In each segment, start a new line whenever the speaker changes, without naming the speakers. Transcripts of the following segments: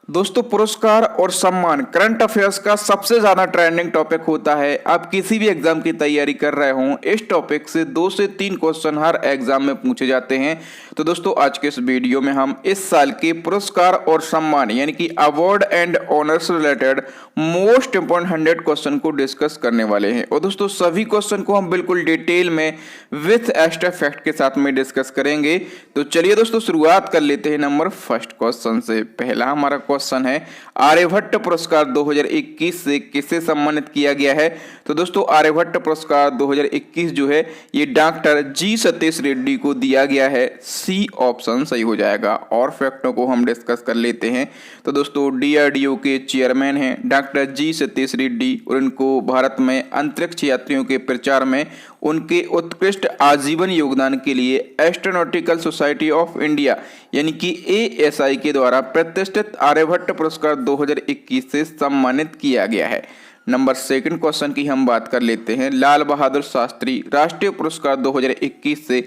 दोस्तों, पुरस्कार और सम्मान करंट अफेयर्स का सबसे ज्यादा ट्रेंडिंग टॉपिक होता है। आप किसी भी एग्जाम की तैयारी कर रहे हो, इस टॉपिक से 2 से 3 क्वेश्चन हर एग्जाम में पूछे जाते हैं। तो दोस्तों, आज के इस वीडियो में हम इस साल के पुरस्कार और सम्मान यानी कि award and honours related most important 100 question को डिस्कस करने वाले हैं। और दोस्तों, सभी क्वेश्चन को हम बिल्कुल डिटेल में विथ एक्स्ट्रा फैक्ट के साथ में डिस्कस करेंगे। तो चलिए दोस्तों, शुरुआत कर लेते हैं नंबर फर्स्ट क्वेश्चन से। पहला हमारा क्वेश्चन है, आर्यभट्ट पुरस्कार 2021 से किसे सम्मानित किया गया है। तो दोस्तों, आर्यभट्ट पुरस्कार 2021 जो है ये डॉक्टर जी सतीश रेड्डी को दिया गया है। सी ऑप्शन सही हो जाएगा। और फैक्टों को हम डिस्कस कर लेते हैं। तो दोस्तों, डीआरडीओ के चेयरमैन हैं डॉक्टर जी सतीश रेड्डी और इनको भारत में अंतरिक्ष यात्रियों के प्रचार में उनके उत्कृष्ट आजीवन योगदान के लिए एस्ट्रोनॉटिकल सोसाइटी ऑफ इंडिया यानी कि एएसआई के द्वारा प्रतिष्ठित आर्यभट्ट पुरस्कार 2021 से सम्मानित किया गया है। नंबर सेकंड क्वेश्चन की हम बात कर लेते हैं। लाल बहादुर शास्त्री राष्ट्रीय पुरस्कार 2021 से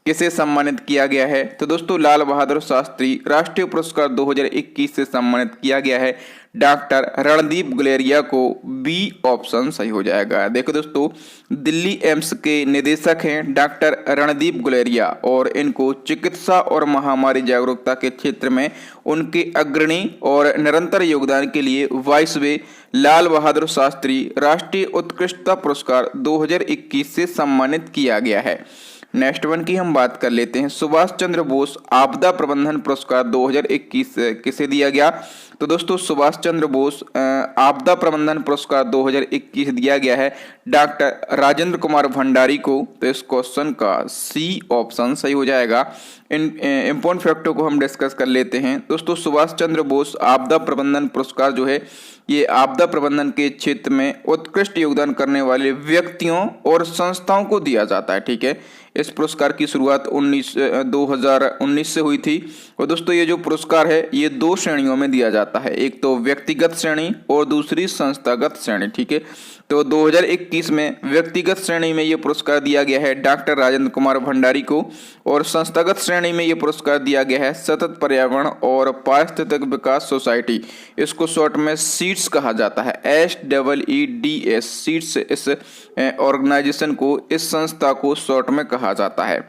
किसे सम्मानित किया गया है। तो दोस्तों, लाल बहादुर शास्त्री राष्ट्रीय पुरस्कार 2021 से सम्मानित किया गया है डॉक्टर रणदीप गुलेरिया को। बी ऑप्शन सही हो जाएगा। देखो दोस्तों, दिल्ली एम्स के निदेशक हैं डॉक्टर रणदीप गुलेरिया और इनको चिकित्सा और महामारी जागरूकता के क्षेत्र में उनके अग्रणी और निरंतर योगदान के लिए 22वें लाल बहादुर शास्त्री राष्ट्रीय उत्कृष्टता पुरस्कार 2021 से सम्मानित किया गया है। नेक्स्ट वन की हम बात कर लेते हैं। सुभाष चंद्र बोस आपदा प्रबंधन पुरस्कार 2021 किसे दिया गया। तो दोस्तों, सुभाष चंद्र बोस आपदा प्रबंधन पुरस्कार 2021 दिया गया है डॉक्टर राजेंद्र कुमार भंडारी को। तो इस क्वेश्चन का सी ऑप्शन सही हो जाएगा। इन इंपॉर्टेंट फैक्टों को हम डिस्कस कर लेते हैं। दोस्तों, सुभाष चंद्र बोस आपदा प्रबंधन पुरस्कार जो है ये आपदा प्रबंधन के क्षेत्र में उत्कृष्ट योगदान करने वाले व्यक्तियों और संस्थाओं को दिया जाता है। ठीक है, इस पुरस्कार की शुरुआत 2019 से हुई थी। और दोस्तों, ये जो पुरस्कार है ये 2 श्रेणियों में दिया जाता है, एक तो व्यक्तिगत श्रेणी और दूसरी संस्थागत श्रेणी। ठीक है, तो 2021 में व्यक्तिगत श्रेणी में ये पुरस्कार दिया गया है डॉक्टर राजेंद्र कुमार भंडारी को और संस्थागत श्रेणी में ये पुरस्कार दिया गया है सतत पर्यावरण और पारिस्थितिक विकास सोसाइटी, इसको शॉर्ट में सीड्स कहा जाता है। SEEDS सीड्स इस ऑर्गेनाइजेशन को, इस संस्था को शॉर्ट में कहा जाता है।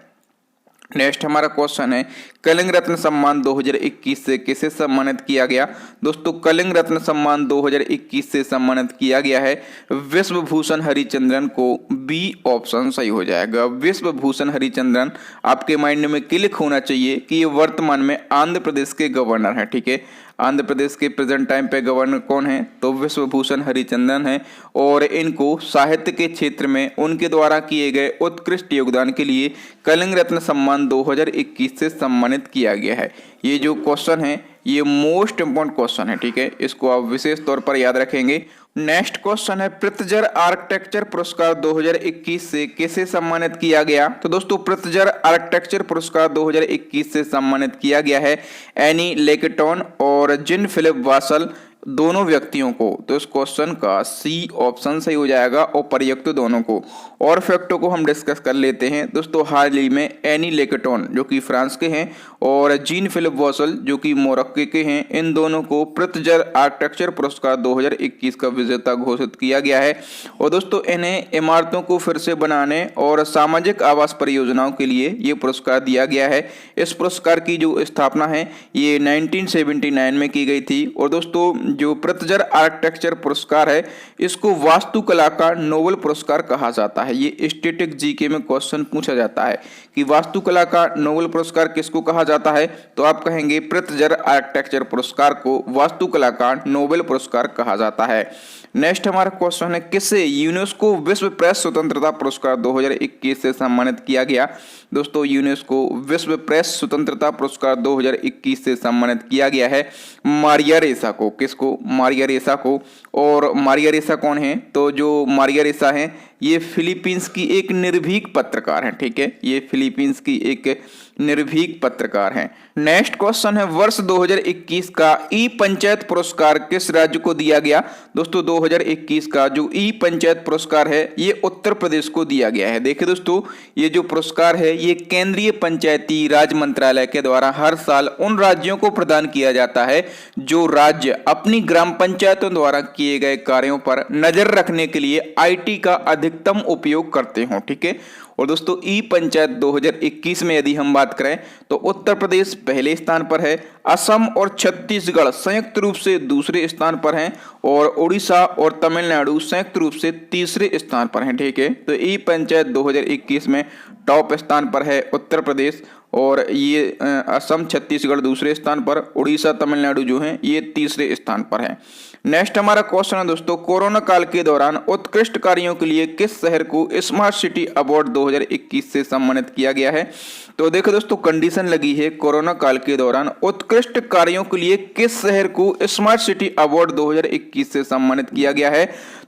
नेक्स्ट हमारा क्वेश्चन है, कलिंग रत्न सम्मान 2021 से किसे सम्मानित किया गया। दोस्तों, कलिंग रत्न सम्मान 2021 से सम्मानित किया गया है विश्व भूषण हरिचंद्रन को। बी ऑप्शन सही हो जाएगा। विश्व भूषण हरिचंद्रन आपके माइंड में क्लिक होना चाहिए कि ये वर्तमान में आंध्र प्रदेश के गवर्नर हैं। ठीक है, आंध्र प्रदेश के प्रेजेंट टाइम पे गवर्नर कौन है, तो विश्व भूषण हरिचंद्रन है और इनको साहित्य के क्षेत्र में उनके द्वारा किए गए उत्कृष्ट योगदान के लिए कलिंग रत्न सम्मान 2021 से सम्मानित किया गया है। ये जो क्वेश्चन है ये मोस्ट इंपोर्टेंट क्वेश्चन है। ठीक है, इसको आप विशेष तौर पर याद रखेंगे। नेक्स्ट क्वेश्चन है, पृथ्जर आर्किटेक्चर पुरस्कार 2021 से किसे सम्मानित किया गया। तो दोस्तों, पृथ्जर आर्किटेक्चर पुरस्कार 2021 से सम्मानित किया गया है एनी लेकेटॉन और जिन फिलिप वासल दोनों व्यक्तियों को। तो इस क्वेश्चन का सी ऑप्शन सही हो जाएगा और प्रयुक्त दोनों को। और फैक्टों को हम डिस्कस कर लेते हैं। दोस्तों, हाल ही में एनी लेकेटॉन जो कि फ्रांस के हैं और जीन फिलिप वासल जो कि मोरक्को के हैं, इन दोनों को पृथ्जर आर्किटेक्चर पुरस्कार 2021 का विजेता घोषित किया गया है। और दोस्तों, इन्हें इमारतों को फिर से बनाने और सामाजिक आवास परियोजनाओं के लिए ये पुरस्कार दिया गया है। इस पुरस्कार की जो स्थापना है ये 1979 में की गई थी। और दोस्तों, जो पृथ्जर आर्किटेक्चर पुरस्कार है इसको वास्तुकला का नोबेल पुरस्कार कहा जाता है। ये स्टैटिक जीके में क्वेश्चन पूछा जाता है कि वास्तुकला का नोबेल पुरस्कार किसको कहा जाता है, तो आप कहेंगे पृथ्जर आर्किटेक्चर पुरस्कार को वास्तुकला का नोबेल पुरस्कार कहा जाता है। नेक्स्ट हमारा क्वेश्चन है, किसे यूनेस्को विश्व प्रेस स्वतंत्रता पुरस्कार 2021 से सम्मानित किया गया। दोस्तों, यूनेस्को विश्व प्रेस स्वतंत्रता पुरस्कार 2021 से सम्मानित किया गया है मारिया रेसा को। किसको, मारिया रेसा को। और मारिया रेसा कौन है, तो जो मारिया रेसा है ये फिलीपींस की एक निर्भीक पत्रकार हैं। ठीक है, ये फिलीपींस की एक निर्भीक पत्रकार हैं। नेक्स्ट क्वेश्चन है, वर्ष 2021 का ई पंचायत पुरस्कार किस राज्य को दिया गया? दोस्तों 2021 का जो ई पंचायत पुरस्कार है ये उत्तर प्रदेश को दिया गया है। देखिए दोस्तों, ये जो पुरस्कार है ये केंद्रीय पंचायती राज मंत्रालय के द्वारा हर साल उन राज्यों को प्रदान किया जाता है जो राज्य अपनी ग्राम पंचायतों द्वारा किए गए कार्यों पर नजर रखने के लिए आईटी का अधिकतम उपयोग करते हों। ठीक है, और दोस्तों ई पंचायत 2021 में यदि हम बात करें तो उत्तर प्रदेश पहले स्थान पर है, असम और छत्तीसगढ़ संयुक्त रूप से दूसरे स्थान पर हैं और उड़ीसा और तमिलनाडु संयुक्त रूप से तीसरे स्थान पर हैं। ठीक है, तो ई पंचायत 2021 में टॉप स्थान पर है उत्तर प्रदेश, और ये असम छत्तीसगढ़ दूसरे स्थान पर, उड़ीसा तमिलनाडु जो है ये तीसरे स्थान पर है। नेक्स्ट हमारा क्वेश्चन है दोस्तों, कोरोना काल के दौरान उत्कृष्ट कार्यों के लिए किस शहर को स्मार्ट सिटी अवार्ड 2021 से सम्मानित किया गया है? तो देखो दोस्तों, कंडीशन लगी है कोरोना काल के दौरान उत्कृष्ट कार्यों के लिए किस शहर को स्मार्ट सिटी अवार्ड 2021 से सम्मानित किया गया है?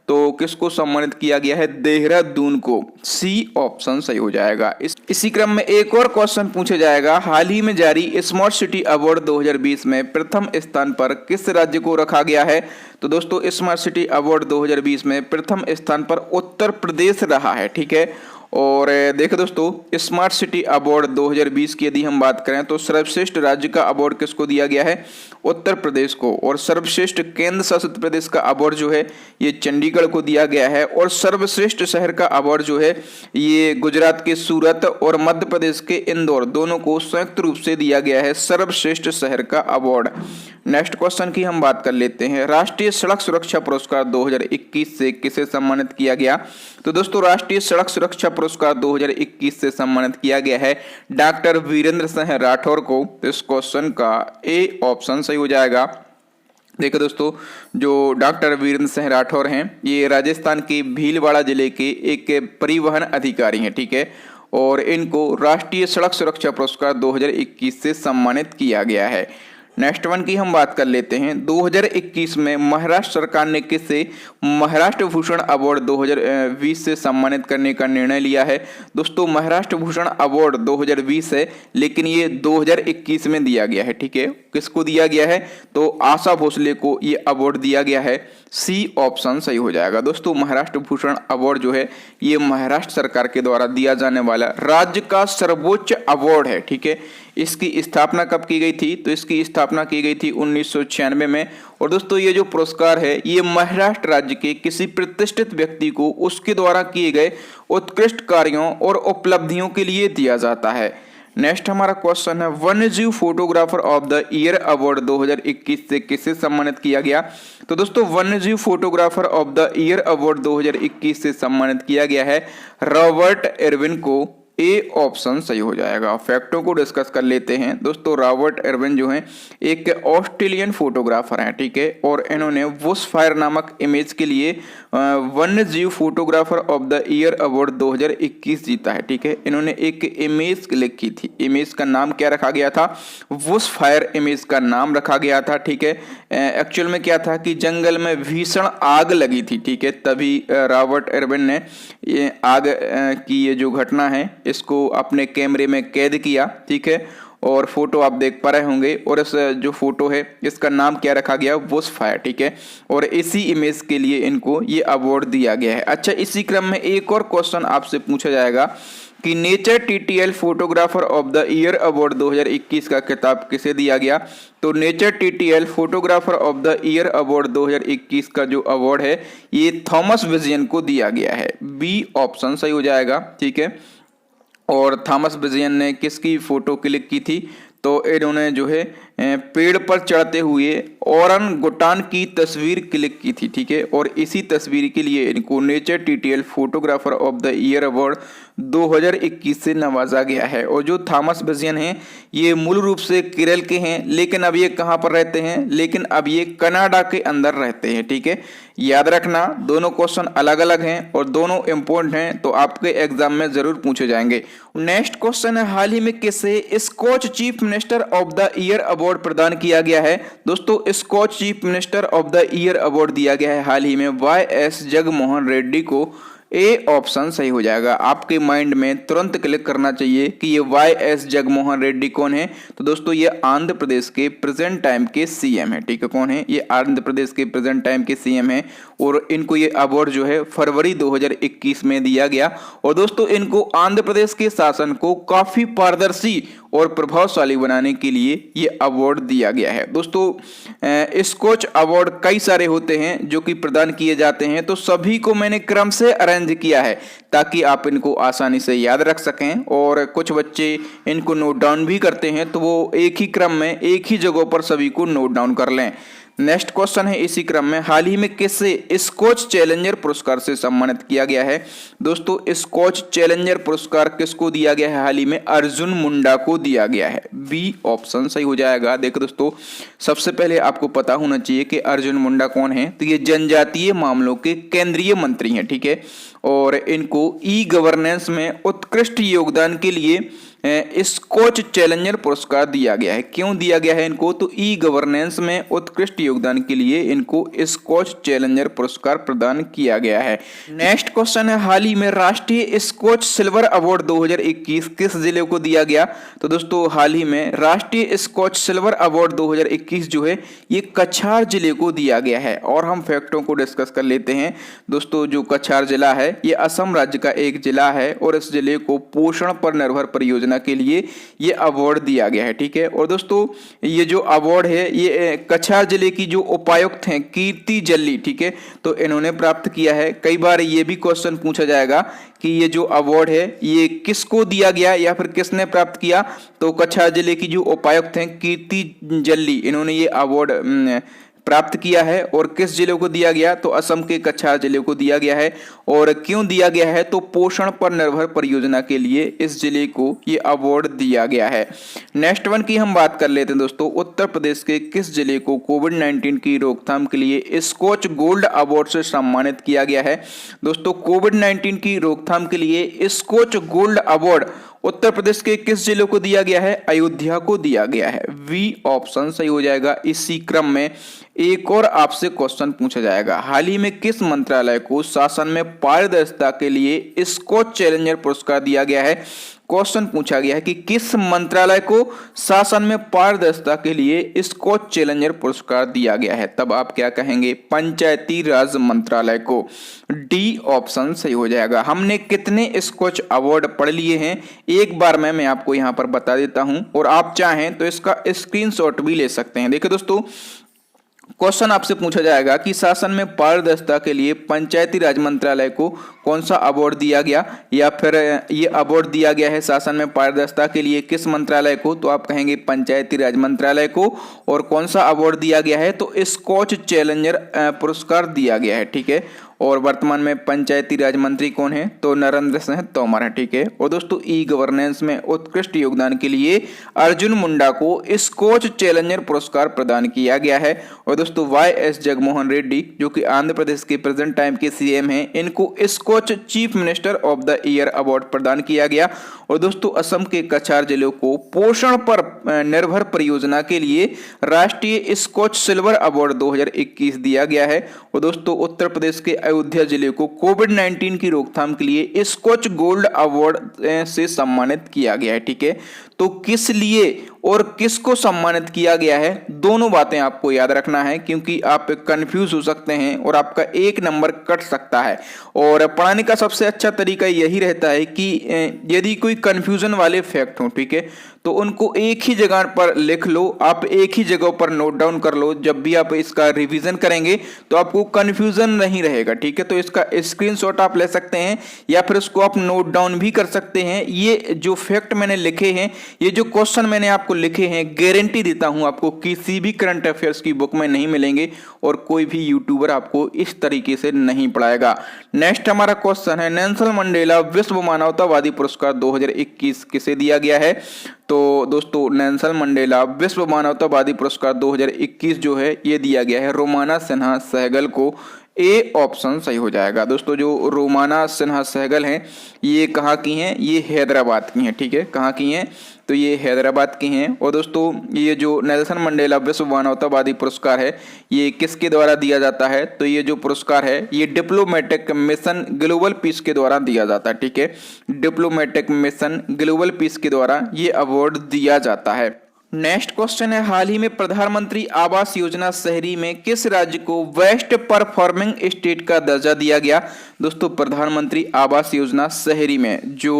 तो किसको सम्मानित किया गया है? देहरादून को। सी ऑप्शन सही हो जाएगा। इसी क्रम में एक और क्वेश्चन पूछा जाएगा, हाल ही में जारी स्मार्ट सिटी अवार्ड 2020 में प्रथम स्थान पर किस राज्य को रखा गया है? तो दोस्तों स्मार्ट सिटी अवार्ड 2020 में प्रथम स्थान पर उत्तर प्रदेश रहा है। ठीक है, और देखो दोस्तों, स्मार्ट सिटी अवार्ड 2020 की यदि हम बात करें तो सर्वश्रेष्ठ राज्य का अवार्ड किसको दिया गया है? उत्तर प्रदेश को। और सर्वश्रेष्ठ केंद्र शासित प्रदेश का अवार्ड जो है ये चंडीगढ़ को दिया गया है। और सर्वश्रेष्ठ शहर का अवार्ड जो है ये गुजरात के सूरत और मध्य प्रदेश के इंदौर दोनों को संयुक्त रूप से दिया गया है सर्वश्रेष्ठ शहर का अवार्ड। नेक्स्ट क्वेश्चन की हम बात कर लेते हैं, राष्ट्रीय सड़क सुरक्षा पुरस्कार 2021 से किसे सम्मानित किया गया? तो दोस्तों राष्ट्रीय सड़क सुरक्षा पुरस्कार 2021 से सम्मानित किया गया है डॉक्टर वीरेंद्र सिंह राठौर को। तो इस क्वेश्चन का ए ऑप्शन सही हो जाएगा। देखो दोस्तों, जो डॉक्टर वीरेंद्र सिंह राठौर हैं ये राजस्थान के भीलवाड़ा जिले के एक परिवहन अधिकारी हैं। ठीक है, और इनको राष्ट्रीय सड़क सुरक्षा पुरस्कार 2021 से सम्मानित किया गया है। नेक्स्ट वन की हम बात कर लेते हैं, 2021 में महाराष्ट्र सरकार ने किसे महाराष्ट्र भूषण अवार्ड 2020 से सम्मानित करने का निर्णय लिया है? दोस्तों महाराष्ट्र भूषण अवार्ड 2020 है, लेकिन ये 2021 में दिया गया है। ठीक है, किसको दिया गया है? तो आशा भोसले को ये अवार्ड दिया गया है। सी ऑप्शन सही हो जाएगा। दोस्तों महाराष्ट्र भूषण अवार्ड जो है ये महाराष्ट्र सरकार के द्वारा दिया जाने वाला राज्य का सर्वोच्च अवार्ड है। ठीक है, इसकी स्थापना कब की गई थी? तो इसकी स्थापना की गई थी 1996 में। और दोस्तों ये जो पुरस्कार है ये महाराष्ट्र राज्य के किसी प्रतिष्ठित व्यक्ति को उसके द्वारा किए गए उत्कृष्ट कार्यों और उपलब्धियों के लिए दिया जाता है। नेक्स्ट हमारा क्वेश्चन है, वन्यजीव photographer of the year award 2021 से किसे सम्मानित किया गया? तो दोस्तों वन्यजीव photographer of the year award 2021 से सम्मानित किया गया है रॉबर्ट एर्विन को। ए ऑप्शन सही हो जाएगा। फैक्टों को डिस्कस कर लेते हैं दोस्तों। रॉबर्ट एर्विन जो हैं एक ऑस्ट्रेलियन फोटोग्राफर हैं। ठीक है, और इन्होंने बुश फायर नामक इमेज के लिए वन्य जीव photographer of the year award 2021 जीता है। ठीक है, इन्होंने एक इमेज क्लिक की थी, इमेज का नाम क्या रखा गया था? बुश फायर इमेज का नाम रखा गया था। ठीक है, एक्चुअल में क्या था कि जंगल में भीषण आग लगी थी। ठीक है, तभी रॉबर्ट एर्विन ने ये आग की ये जो घटना है इसको अपने कैमरे में कैद किया। ठीक है, और फोटो आप देख पा रहे होंगे, और इस जो फोटो है इसका नाम क्या रखा गया? Bush fire. ठीक है, और इसी इमेज के लिए इनको ये अवार्ड दिया गया है। अच्छा, इसी क्रम में एक और क्वेश्चन आपसे पूछा जाएगा कि nature TTL photographer of the year award 2021 का खिताब किसे दिया गया? तो nature TTL photographer of the year award 2021 का जो अवार्ड है ये थॉमस विजयन को दिया गया है। बी ऑप्शन सही हो जाएगा। ठीक है, और थॉमस विजयन ने किसकी फोटो क्लिक की थी? तो इन्होंने जो है पेड़ पर चढ़ते हुए ओरंगुटान की तस्वीर क्लिक की थी। ठीक है, और इसी तस्वीर के लिए इनको nature TTL photographer of the year award 2021 से नवाजा गया है। और जो थॉमस विजयन हैं ये मूल रूप से केरल के हैं, लेकिन अब ये कहाँ पर रहते हैं? लेकिन अब ये कनाडा के अंदर रहते हैं। ठीक है, याद रखना दोनों क्वेश्चन अलग अलग हैं और दोनों इंपॉर्टेंट हैं, तो आपके एग्जाम में जरूर पूछे जाएंगे। नेक्स्ट क्वेश्चन है, हाल ही में किसे Skoch chief minister of the year award प्रदान किया गया है? दोस्तों Skoch chief minister of the year award दिया गया है हाल ही में YS जगनमोहन रेड्डी को। ए ऑप्शन सही हो जाएगा। आपके माइंड में तुरंत क्लिक करना चाहिए कि ये YS जगनमोहन रेड्डी कौन है। तो दोस्तों ये आंध्र प्रदेश के प्रेजेंट टाइम के सीएम है। ठीक है, कौन है ये? आंध्र प्रदेश के प्रेजेंट टाइम के सीएम है और इनको ये अवार्ड जो है फरवरी 2021 में दिया गया। और दोस्तों इनको आंध्र प्रदेश के शासन को काफी पारदर्शी और प्रभावशाली बनाने के लिए ये अवार्ड दिया गया है। दोस्तों स्कॉच अवार्ड कई सारे होते हैं जो कि प्रदान किए जाते हैं, तो सभी को मैंने क्रम से अरेंज किया है ताकि आप इनको आसानी से याद रख सकें। और कुछ बच्चे इनको नोट डाउन भी करते हैं, तो वो एक ही क्रम में एक ही जगह पर सभी को नोट डाउन कर लें। नेक्स्ट क्वेश्चन है इसी क्रम में, हाल ही में किसे स्कॉच चैलेंजर पुरस्कार से सम्मानित किया गया है? दोस्तों स्कॉच चैलेंजर पुरस्कार किसको दिया गया है? हाल ही में अर्जुन मुंडा को दिया गया है। बी ऑप्शन सही हो जाएगा। देखो दोस्तों, सबसे पहले आपको पता होना चाहिए कि अर्जुन मुंडा कौन है। तो ये जनजातीय मामलों के केंद्रीय मंत्री हैं। ठीक है, और इनको ई गवर्नेंस में उत्कृष्ट योगदान के लिए स्कॉच चैलेंजर पुरस्कार दिया गया है। क्यों दिया गया है इनको? तो ई गवर्नेंस में उत्कृष्ट योगदान के लिए इनको स्कॉच चैलेंजर पुरस्कार प्रदान किया गया है। नेक्स्ट क्वेश्चन है, हाल ही में राष्ट्रीय स्कॉच सिल्वर अवार्ड 2021 किस जिले को दिया गया? तो दोस्तों हाल ही में राष्ट्रीय स्कॉच सिल्वर अवार्ड 2021 जो है ये कछार जिले को दिया गया है। और हम फैक्टों को डिस्कस कर लेते हैं। दोस्तों जो कछार जिला है ये असम राज्य का एक जिला है और इस जिले को पोषण पर निर्भर परियोजना के लिए ये अवार्ड दिया गया है। ठीक है, और दोस्तों ये जो अवार्ड है ये कछार जिले की जो उपायुक्त हैं कीर्ति जल्ली, ठीक है, तो इन्होंने प्राप्त किया है। कई बार ये भी क्वेश्चन पूछा जाएगा कि ये जो अवार्ड है ये किसको दिया गया या फिर किसने प्राप्त किया? तो कछार जिले की जो उपायुक्त हैं कीर्ति जल्ली, इन्होंने ये अवार्ड प्राप्त किया है। और किस जिले को दिया गया? तो असम के कछार जिले को दिया गया है। और क्यों दिया गया है? तो पोषण पर निर्भर परियोजना के लिए इस जिले को ये अवार्ड दिया गया है। नेक्स्ट वन की हम बात कर लेते हैं दोस्तों, उत्तर प्रदेश के किस जिले को कोविड-19 की रोकथाम के लिए स्कॉच गोल्ड अवार्ड से सम्मानित किया गया है? दोस्तों कोविड-19 की रोकथाम के लिए scotch gold award Uttar Pradesh के किस जिले को दिया गया है? अयोध्या को दिया गया है। वी ऑप्शन सही हो जाएगा। इसी क्रम में एक और आपसे क्वेश्चन पूछा जाएगा, हाल ही में किस मंत्रालय को शासन में पारदर्शिता के लिए स्कॉच चैलेंजर पुरस्कार दिया गया है? क्वेश्चन पूछा गया है कि किस मंत्रालय को शासन में पारदर्शिता के लिए स्कॉच चैलेंजर पुरस्कार दिया गया है? तब आप क्या कहेंगे? पंचायती राज मंत्रालय को। डी ऑप्शन सही हो जाएगा। हमने कितने स्कॉच अवार्ड पढ़ लिए हैं एक बार मैं आपको यहाँ पर बता देता हूँ, और आप चाहें तो इसका स्क्रीनशॉट भी ले सकते हैं। देखिए दोस्तों, क्वेश्चन आपसे पूछा जाएगा कि शासन में पारदर्शिता के लिए पंचायती राज मंत्रालय को कौन सा अवार्ड दिया गया, या फिर ये अवार्ड दिया गया है शासन में पारदर्शिता के लिए किस मंत्रालय को? तो आप कहेंगे पंचायती राज मंत्रालय को। और कौन सा अवार्ड दिया गया है? तो स्कॉच चैलेंजर पुरस्कार दिया गया है। ठीक है, और वर्तमान में पंचायती राज मंत्री कौन है? तो नरेंद्र सिंह तोमर है। ठीक है, और दोस्तों ई गवर्नेंस में उत्कृष्ट योगदान के लिए अर्जुन मुंडा को स्कॉच चैलेंजर पुरस्कार प्रदान किया गया है। और दोस्तों YS जगनमोहन रेड्डी जो कि आंध्र प्रदेश के प्रेजेंट टाइम के सीएम हैं, इनको Skoch chief minister of the year award प्रदान किया गया। और दोस्तों असम के कछार जिले को पोषण पर निर्भर परियोजना के लिए राष्ट्रीय स्कॉच सिल्वर अवार्ड 2021 दिया गया है। और दोस्तों उत्तर प्रदेश के अयोध्या जिले को कोविड-19 की रोकथाम के लिए स्कॉच गोल्ड अवार्ड से सम्मानित किया गया है। ठीक है, तो किस लिए और किसको सम्मानित किया गया है, दोनों बातें आपको याद रखना है, क्योंकि आप कंफ्यूज हो सकते हैं और आपका एक नंबर कट सकता है। और पढ़ाने का सबसे अच्छा तरीका यही रहता है कि यदि कोई कंफ्यूजन वाले फैक्ट हो, ठीक है, तो उनको एक ही जगह पर लिख लो, आप एक ही जगह पर नोट डाउन कर लो। जब भी आप इसका रिवीजन करेंगे तो आपको कंफ्यूजन नहीं रहेगा। ठीक है, तो इसका स्क्रीनशॉट आप ले सकते हैं या फिर इसको आप नोट डाउन भी कर सकते हैं। ये जो फैक्ट मैंने लिखे हैं, ये जो क्वेश्चन मैंने आपको लिखे हैं, गारंटी देता हूं आपको किसी भी करंट अफेयर्स की बुक में नहीं मिलेंगे और कोई भी यूट्यूबर आपको इस तरीके से नहीं पढ़ाएगा। नेक्स्ट हमारा क्वेश्चन है, नेल्सन मंडेला विश्व मानवतावादी पुरस्कार 2021 किसे दिया गया है? तो दोस्तों नेल्सन मंडेला विश्व मानवतावादी पुरस्कार 2021 जो है ये दिया गया है रोमाना सिन्हा सहगल को। ए ऑप्शन सही हो जाएगा। दोस्तों जो रोमाना सिन्हा सहगल हैं ये कहाँ की हैं, ये हैदराबाद की हैं, ठीक है, कहाँ की हैं, तो ये हैदराबाद की हैं। और दोस्तों ये जो नेल्सन मंडेला विश्व मानवतावादी पुरस्कार है ये किसके द्वारा दिया जाता है, तो ये जो पुरस्कार है ये डिप्लोमेटिक मिशन ग्लोबल पीस के द्वारा दिया जाता है, ठीक है, डिप्लोमेटिक मिशन ग्लोबल पीस के द्वारा ये अवार्ड दिया जाता है। नेक्स्ट क्वेश्चन है, हाल ही में प्रधानमंत्री आवास योजना शहरी में किस राज्य को बेस्ट परफॉर्मिंग स्टेट का दर्जा दिया गया। दोस्तों प्रधानमंत्री आवास योजना शहरी में जो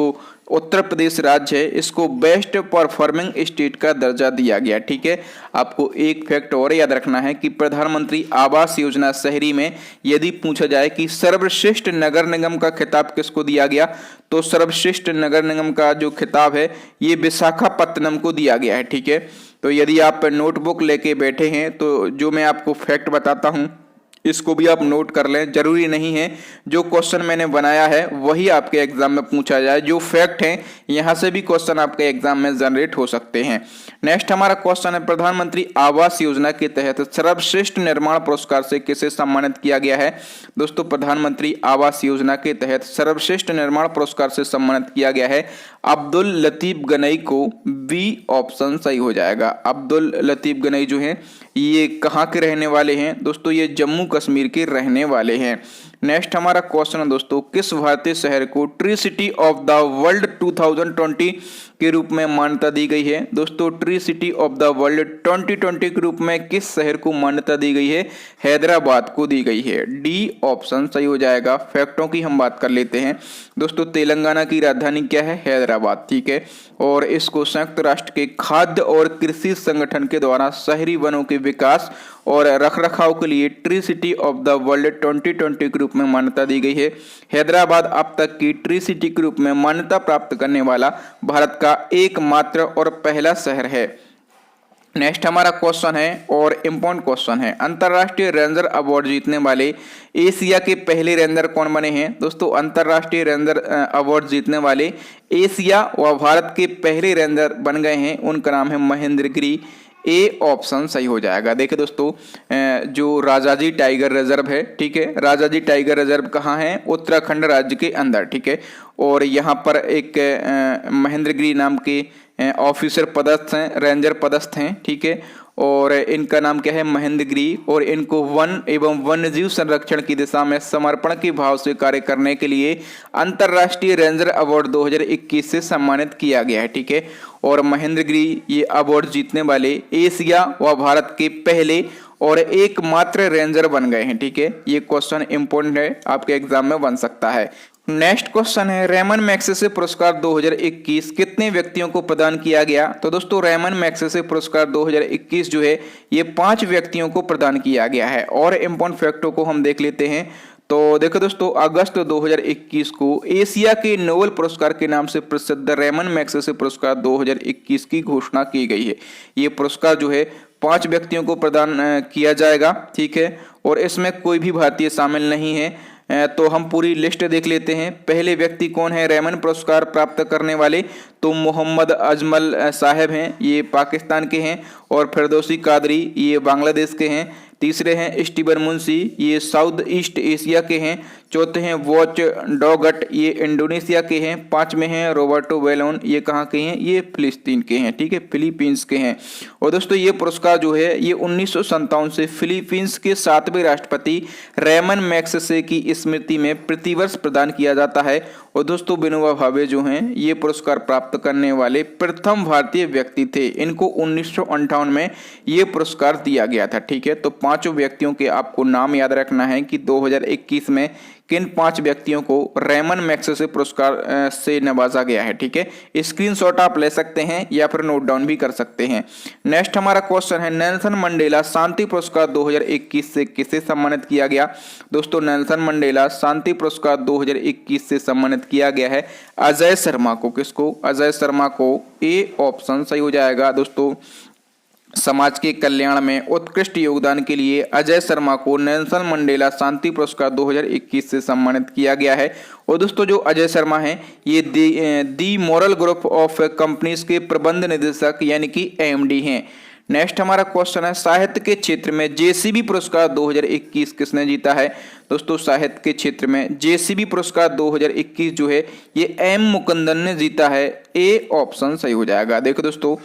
उत्तर प्रदेश राज्य है इसको बेस्ट परफॉर्मिंग स्टेट का दर्जा दिया गया, ठीक है। आपको एक फैक्ट और याद रखना है कि प्रधानमंत्री आवास योजना शहरी में यदि पूछा जाए कि सर्वश्रेष्ठ नगर निगम का खिताब किसको दिया गया, तो सर्वश्रेष्ठ नगर निगम का जो खिताब है ये विशाखापत्तनम को दिया गया है, ठीक है। तो यदि आप नोटबुक लेके बैठे हैं तो जो मैं आपको फैक्ट बताता हूँ इसको भी आप नोट कर लें। जरूरी नहीं है जो क्वेश्चन मैंने बनाया है वही आपके एग्जाम में पूछा जाए, जो फैक्ट हैं यहां से भी क्वेश्चन आपके एग्जाम में जनरेट हो सकते हैं। नेक्स्ट हमारा क्वेश्चन है, प्रधानमंत्री आवास योजना के तहत सर्वश्रेष्ठ निर्माण पुरस्कार से किसे सम्मानित किया गया है। दोस्तों प्रधानमंत्री आवास योजना के तहत सर्वश्रेष्ठ निर्माण पुरस्कार से सम्मानित किया गया है अब्दुल लतीफ गनई को। बी ऑप्शन सही हो जाएगा। अब्दुल लतीफ गनई जो है ये कहाँ के रहने वाले हैं, दोस्तों ये जम्मू कश्मीर के रहने वाले हैं। नेक्स्ट हमारा क्वेश्चन है दोस्तों, किस भारतीय शहर को tree city of the world 2020 के रूप में मान्यता दी गई है। दोस्तों tree city of the world 2020 के रूप में किस शहर को मान्यता दी गई है, हैदराबाद को दी गई है। डी ऑप्शन सही हो जाएगा। फैक्टों की हम बात कर लेते हैं। दोस्तों तेलंगाना की राजधानी क्या है, हैदराबाद, ठीक है। और इसको संयुक्त राष्ट्र के खाद्य और कृषि संगठन के द्वारा शहरी वनों के विकास और रखरखाव के लिए tree city of the world 2020 के रूप में मान्यता दी गई है। हैदराबाद अब तक की ट्री सिटी के रूप में मान्यता प्राप्त करने वाला भारत का एकमात्र और पहला शहर है। नेक्स्ट हमारा क्वेश्चन है और इम्पोर्टेंट क्वेश्चन है, अंतर्राष्ट्रीय रेंजर अवार्ड जीतने वाले एशिया के पहले रेंजर कौन बने हैं। दोस्तों अंतर्राष्ट्रीय रेंजर अवार्ड जीतने वाले एशिया व भारत के पहले रेंजर बन गए हैं, उनका नाम है महेंद्र गिरी। ए ऑप्शन सही हो जाएगा। देखिए दोस्तों जो राजाजी टाइगर रिजर्व है, ठीक है, राजाजी टाइगर रिजर्व कहाँ है, उत्तराखंड राज्य के अंदर, ठीक है। और यहाँ पर एक महेंद्र गिरी नाम के ऑफिसर पदस्थ हैं, रेंजर पदस्थ हैं, ठीक है। और इनका नाम क्या है, महेंद्र गिरी। और इनको वन एवं वन्यजीव संरक्षण की दिशा में समर्पण के भाव से कार्य करने के लिए अंतर्राष्ट्रीय रेंजर अवार्ड 2021 से सम्मानित किया गया है, ठीक है। और महेंद्र गिरी ये अवार्ड जीतने वाले एशिया व भारत के पहले और एकमात्र रेंजर बन गए हैं, ठीक है। ये क्वेश्चन इंपॉर्टेंट है, आपके एग्जाम में बन सकता है। नेक्स्ट क्वेश्चन है, रेमन मैग्सेसे पुरस्कार 2021 कितने व्यक्तियों को प्रदान किया गया। तो दोस्तों रेमन मैग्सेसे पुरस्कार 2021 जो है ये 5 व्यक्तियों को प्रदान किया गया है। और इम्पोर्टेंट फैक्टों को हम देख लेते हैं। तो देखो दोस्तों अगस्त 2021 को एशिया के नोबेल पुरस्कार के नाम से प्रसिद्ध रेमन मैग्सेसे पुरस्कार 2021 की घोषणा की गई है। ये पुरस्कार जो है 5 व्यक्तियों को प्रदान किया जाएगा, ठीक है। और इसमें कोई भी भारतीय शामिल नहीं है। तो हम पूरी लिस्ट देख लेते हैं। पहले व्यक्ति कौन है रेमन पुरस्कार प्राप्त करने वाले, तो मोहम्मद अजमल साहब हैं, ये पाकिस्तान के हैं। और फिरदौसी कादरी ये बांग्लादेश के हैं। तीसरे हैं स्टीवन मुंशी, ये साउथ ईस्ट एशिया के हैं। चौथे हैं वॉच डॉगट, ये इंडोनेशिया के हैं। 5वें हैं रॉबर्टो वेलोन, ये कहाँ के हैं, ये फिलिस्तीन के हैं, ठीक है, फिलीपींस के हैं। और दोस्तों ये पुरस्कार जो है ये 1957 से फिलीपींस के 7वें राष्ट्रपति रेमन मैग्सेसे की स्मृति में प्रतिवर्ष प्रदान किया जाता है। और दोस्तों विनोबा भावे जो हैं ये पुरस्कार प्राप्त करने वाले प्रथम भारतीय व्यक्ति थे। इनको 1958 में ये पुरस्कार दिया गया था, ठीक है। तो 5 व्यक्तियों के आपको नाम याद रखना है कि 2021 में किन 5 व्यक्तियों को रेमन मैग्सेसे पुरस्कार से नवाजा गया है, ठीक है। स्क्रीनशॉट आप ले सकते हैं या फिर नोट डाउन भी कर सकते हैं। नेक्स्ट हमारा क्वेश्चन है, नेल्सन मंडेला शांति पुरस्कार 2021 से किसे सम्मानित किया गया। दोस्तों नेल्सन मंडेला शांति पुरस्कार 2021 से सम्मानित किया गया है अजय शर्मा को। किसको, अजय शर्मा को। ए ऑप्शन सही हो जाएगा। दोस्तों समाज के कल्याण में उत्कृष्ट योगदान के लिए अजय शर्मा को नेल्सन मंडेला शांति पुरस्कार 2021 से सम्मानित किया गया है। और दोस्तों जो अजय शर्मा हैं ये दी मोरल ग्रुप ऑफ कंपनीज के प्रबंध निदेशक यानी कि एमडी हैं। नेक्स्ट हमारा क्वेश्चन है, साहित्य के क्षेत्र में जेसीबी पुरस्कार 2021 किसने जीता है। दोस्तों साहित्य के क्षेत्र में जेसीबी पुरस्कार 2021 जो है ये एम मुकुंदन ने जीता है। ए ऑप्शन सही हो जाएगा। देखो दोस्तों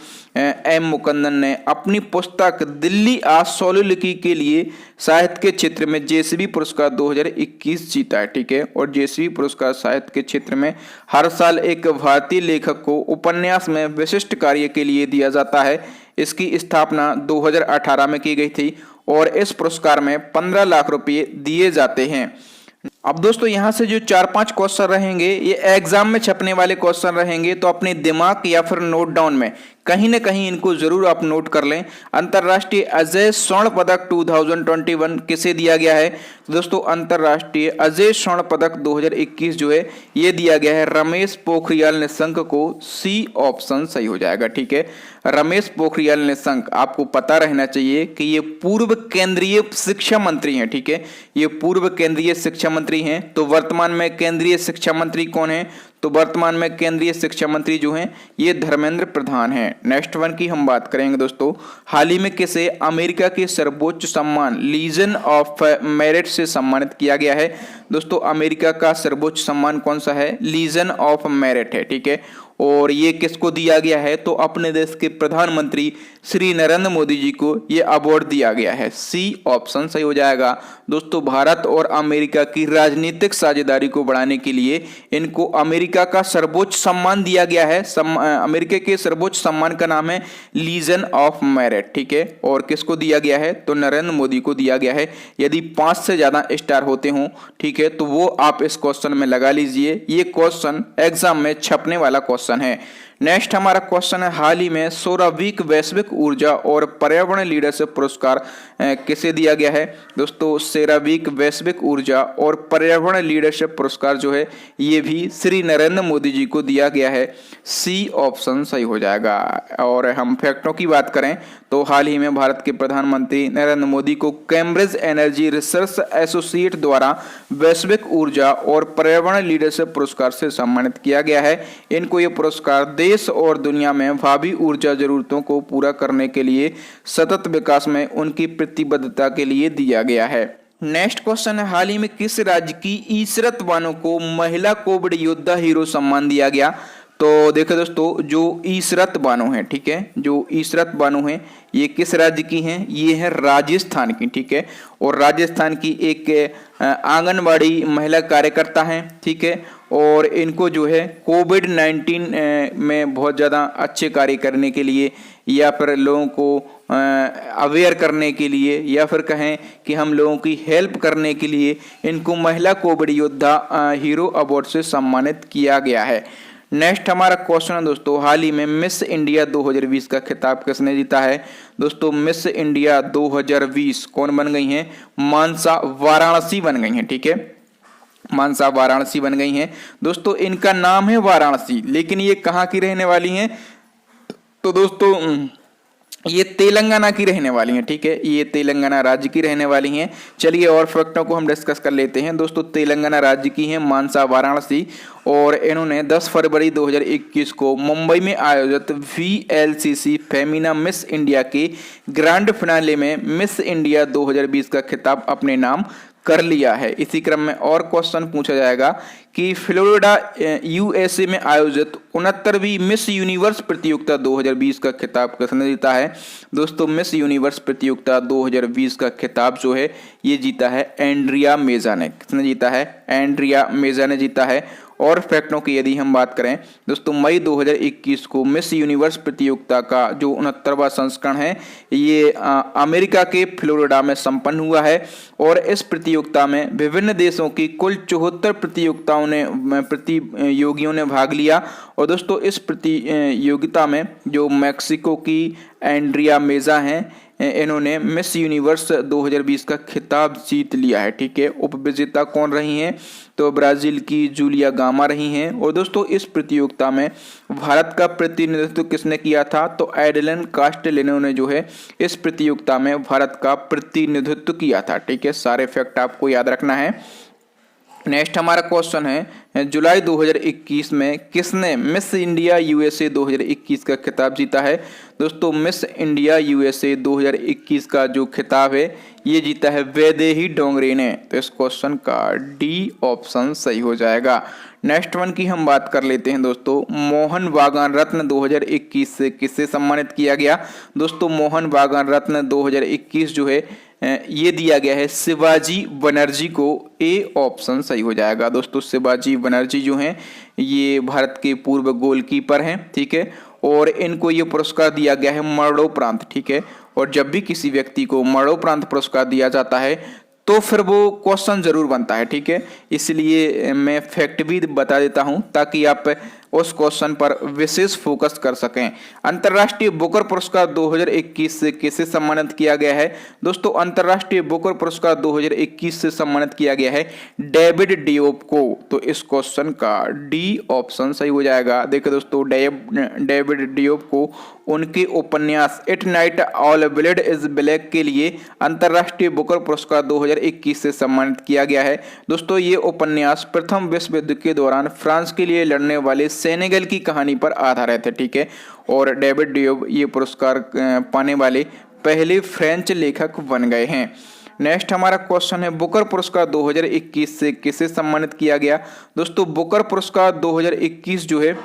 एम मुकुंदन ने अपनी पुस्तक दिल्ली आज सोलिलिकी के लिए साहित्य के क्षेत्र में जेसीबी पुरस्कार 2021 जीता है। ठीक है, और जेसीबी पुरस्कार साहित्य के क्षेत्र में हर साल एक भारतीय लेखक को उपन्यास में विशिष्ट कार्य के लिए दिया जाता है। इसकी स्थापना 2018 में की गई थी और इस पुरस्कार में 15 लाख रुपए दिए जाते हैं। अब दोस्तों यहाँ से जो 4-5 क्वेश्चन रहेंगे ये एग्जाम में छपने वाले क्वेश्चन रहेंगे, तो अपने दिमाग या फिर नोट डाउन में कहीं ना कहीं इनको जरूर आप नोट कर लें। अंतर्राष्ट्रीय अजय स्वर्ण पदक 2021 किसे दिया गया है। तो दोस्तों अंतर्राष्ट्रीय अजय स्वर्ण पदक 2021 जो है ये दिया गया है रमेश पोखरियाल निशंक को। सी ऑप्शन सही हो जाएगा। ठीक है, रमेश पोखरियाल निशंक आपको पता रहना चाहिए कि ये पूर्व केंद्रीय शिक्षा मंत्री हैं। ठीक है, ये पूर्व केंद्रीय शिक्षा मंत्री हैं। तो वर्तमान में केंद्रीय शिक्षा मंत्री कौन है। तो वर्तमान में केंद्रीय शिक्षा मंत्री जो हैं ये धर्मेंद्र प्रधान हैं। नेक्स्ट वन की हम बात करेंगे दोस्तों, हाल ही में किसे अमेरिका के सर्वोच्च सम्मान लीजन ऑफ मेरिट से सम्मानित किया गया है। दोस्तों अमेरिका का सर्वोच्च सम्मान कौन सा है, लीजन ऑफ मेरिट है। ठीक है, और ये किसको दिया गया है, तो अपने देश के प्रधानमंत्री श्री नरेंद्र मोदी जी को ये अवार्ड दिया गया है। सी ऑप्शन सही हो जाएगा। दोस्तों भारत और अमेरिका की राजनीतिक साझेदारी को बढ़ाने के लिए इनको अमेरिका का सर्वोच्च सम्मान दिया गया है। अमेरिका के सर्वोच्च सम्मान का नाम है लीजन ऑफ मेरिट। ठीक है, और किसको दिया गया है, तो नरेंद्र मोदी को दिया गया है। यदि 5 से ज्यादा स्टार होते हों, ठीक है, तो वो आप इस क्वेश्चन में लगा लीजिए। ये क्वेश्चन एग्जाम में छपने वाला क्वेश्चन है। नेक्स्ट हमारा क्वेश्चन है, हाल ही में 16वीं वैश्विक ऊर्जा और पर्यावरण लीडरशिप पुरस्कार किसे दिया गया है। दोस्तों 16वीं वैश्विक ऊर्जा और पर्यावरण लीडरशिप पुरस्कार जो है ये भी श्री नरेंद्र मोदी जी को दिया गया है। सी ऑप्शन सही हो जाएगा। और हम फैक्टों की बात करें तो हाल ही में भारत के प्रधानमंत्री नरेंद्र मोदी को कैम्ब्रिज एनर्जी रिसर्च एसोसिएट द्वारा वैश्विक ऊर्जा और पर्यावरण लीडरशिप पुरस्कार से सम्मानित किया गया है। इनको ये पुरस्कार देश और दुनिया में भावी ऊर्जा जरूरतों को पूरा करने के लिए सतत विकास में उनकी प्रतिबद्धता के लिए दिया गया है। नेक्स्ट क्वेश्चन है, हाल ही में किस राज्य की ईशरत बानो को महिला कोविड योद्धा हीरो सम्मान दिया गया। तो देखो दोस्तों जो ईशरत बानो है, ठीक है, जो ईशरत बानो है ये किस राज्य की हैं, ये है राजस्थान की। ठीक है, और राजस्थान की एक आंगनबाड़ी महिला कार्यकर्ता हैं। ठीक है, और इनको जो है कोविड-19 में बहुत ज़्यादा अच्छे कार्य करने के लिए या फिर लोगों को अवेयर करने के लिए या फिर कहें कि हम लोगों की हेल्प करने के लिए इनको महिला कोविड योद्धा हीरो अवार्ड से सम्मानित किया गया है। नेक्स्ट हमारा क्वेश्चन है दोस्तों, हाल ही में मिस इंडिया 2020 का खिताब किसने जीता है। दोस्तों मिस इंडिया 2020 कौन बन गई हैं, मानसा वाराणसी बन गई हैं। ठीक है, मानसा वाराणसी बन गई हैं। दोस्तों इनका नाम है वाराणसी, लेकिन ये कहाँ की रहने वाली हैं, तो दोस्तों ये तेलंगाना की रहने वाली हैं। ठीक है, ये तेलंगाना राज्य की रहने वाली हैं। चलिए और फैक्टों को हम डिस्कस कर लेते हैं। दोस्तों तेलंगाना राज्य की हैं मानसा वाराणसी, और इन्होंने 10 फरवरी 2021 को मुंबई में आयोजित VLCC फेमिना मिस इंडिया के ग्रैंड फिनाले में मिस इंडिया 2020 का खिताब अपने नाम कर लिया है। इसी क्रम में और क्वेश्चन पूछा जाएगा कि फ्लोरिडा USA में आयोजित 69वीं मिस यूनिवर्स प्रतियोगिता 2020 का खिताब किसने जीता है। दोस्तों मिस यूनिवर्स प्रतियोगिता 2020 का खिताब जो है ये जीता है एंड्रिया मेजा ने। किसने जीता है, एंड्रिया मेजा ने जीता है। और फैक्टों की यदि हम बात करें दोस्तों, मई 2021 को मिस यूनिवर्स प्रतियोगिता का जो 69वां संस्करण है ये अमेरिका के फ्लोरिडा में संपन्न हुआ है। और इस प्रतियोगिता में विभिन्न देशों की कुल 74 प्रतियोगियों ने भाग लिया। और दोस्तों इस प्रतियोगिता में जो मैक्सिको की एंड्रिया मेजा हैं इन्होंने मिस यूनिवर्स 2020 का खिताब जीत लिया है। ठीक है, उपविजेता कौन रही हैं? तो ब्राजील की जूलिया गामा रही हैं। और दोस्तों इस प्रतियोगिता में भारत का प्रतिनिधित्व किसने किया था? तो एडेलन कास्टेलिनो ने जो है इस प्रतियोगिता में भारत का प्रतिनिधित्व किया था। ठीक है, सारे फैक्ट आपको याद रखना है। नेक्स्ट हमारा क्वेश्चन है, जुलाई 2021 में किसने मिस इंडिया यूएसए 2021 का खिताब जीता है? दोस्तों मिस इंडिया यूएसए 2021 का जो खिताब है ये जीता है वैदेही डोंगरे ने। तो इस क्वेश्चन का डी ऑप्शन सही हो जाएगा। नेक्स्ट वन की हम बात कर लेते हैं दोस्तों, मोहन बागान रत्न 2021 से किसे सम्मानित किया गया? दोस्तों मोहन बागान रत्न 2021 जो है ये दिया गया है शिवाजी बनर्जी को। ए ऑप्शन सही हो जाएगा। दोस्तों शिवाजी बनर्जी जो हैं ये भारत के पूर्व गोलकीपर हैं। ठीक है, और इनको ये पुरस्कार दिया गया है मरणोपरांत। ठीक है, और जब भी किसी व्यक्ति को मरणोपरांत पुरस्कार दिया जाता है तो फिर वो क्वेश्चन जरूर बनता है। ठीक है, इसलिए मैं फैक्ट भी बता देता हूं ताकि आप उस क्वेश्चन पर विशेष फोकस कर सकें। अंतर्राष्ट्रीय बुकर पुरस्कार 2021 से किसे सम्मानित किया गया है? दोस्तों अंतर्राष्ट्रीय बुकर पुरस्कार 2021 से सम्मानित किया गया है डेविड डियोप को। तो इस क्वेश्चन का डी ऑप्शन सही हो जाएगा। देखिए दोस्तों डेविड डियोप को उनके उपन्यास it night all blood is black के लिए अंतर्राष्ट्रीय बुकर पुरस्कार 2021 से सम्मानित किया गया है। दोस्तों ये उपन्यास प्रथम विश्व युद्ध के दौरान फ्रांस के लिए लड़ने वाले सेनेगल की कहानी पर आधारित है। ठीक है, और डेविड डियोप ये पुरस्कार पाने वाले पहले फ्रेंच लेखक बन गए हैं। नेक्स्ट हमारा क्वेश्चन है, बुकर पुरस्कार 2021 से किसे सम्मानित किया गया? दोस्तों बुकर पुरस्कार 2021 जो है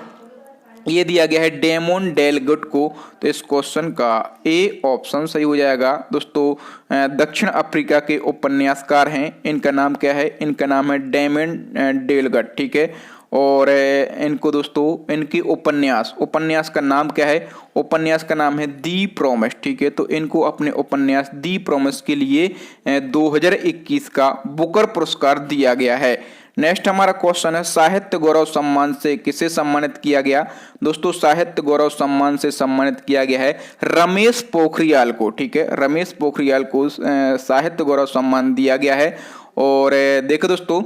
ये दिया गया है डेमोन डेलगुट को। तो इस क्वेश्चन का ए ऑप्शन सही हो जाएगा। दोस्तों दक्षिण अफ्रीका के उपन्यासकार हैं, इनका नाम क्या है? इनका नाम है डेमोन डेलगट। ठीक है, और इनको दोस्तों इनकी उपन्यास का नाम क्या है? उपन्यास का नाम है दी प्रोमिस। ठीक है, तो इनको अपने उपन्यास दी प्रोमिस के लिए 2021 का बुकर पुरस्कार दिया गया है। नेक्स्ट हमारा क्वेश्चन है, साहित्य गौरव सम्मान से किसे सम्मानित किया गया? दोस्तों साहित्य गौरव सम्मान से सम्मानित किया गया है रमेश पोखरियाल को। ठीक है, रमेश पोखरियाल को साहित्य गौरव सम्मान दिया गया है। और देखो दोस्तों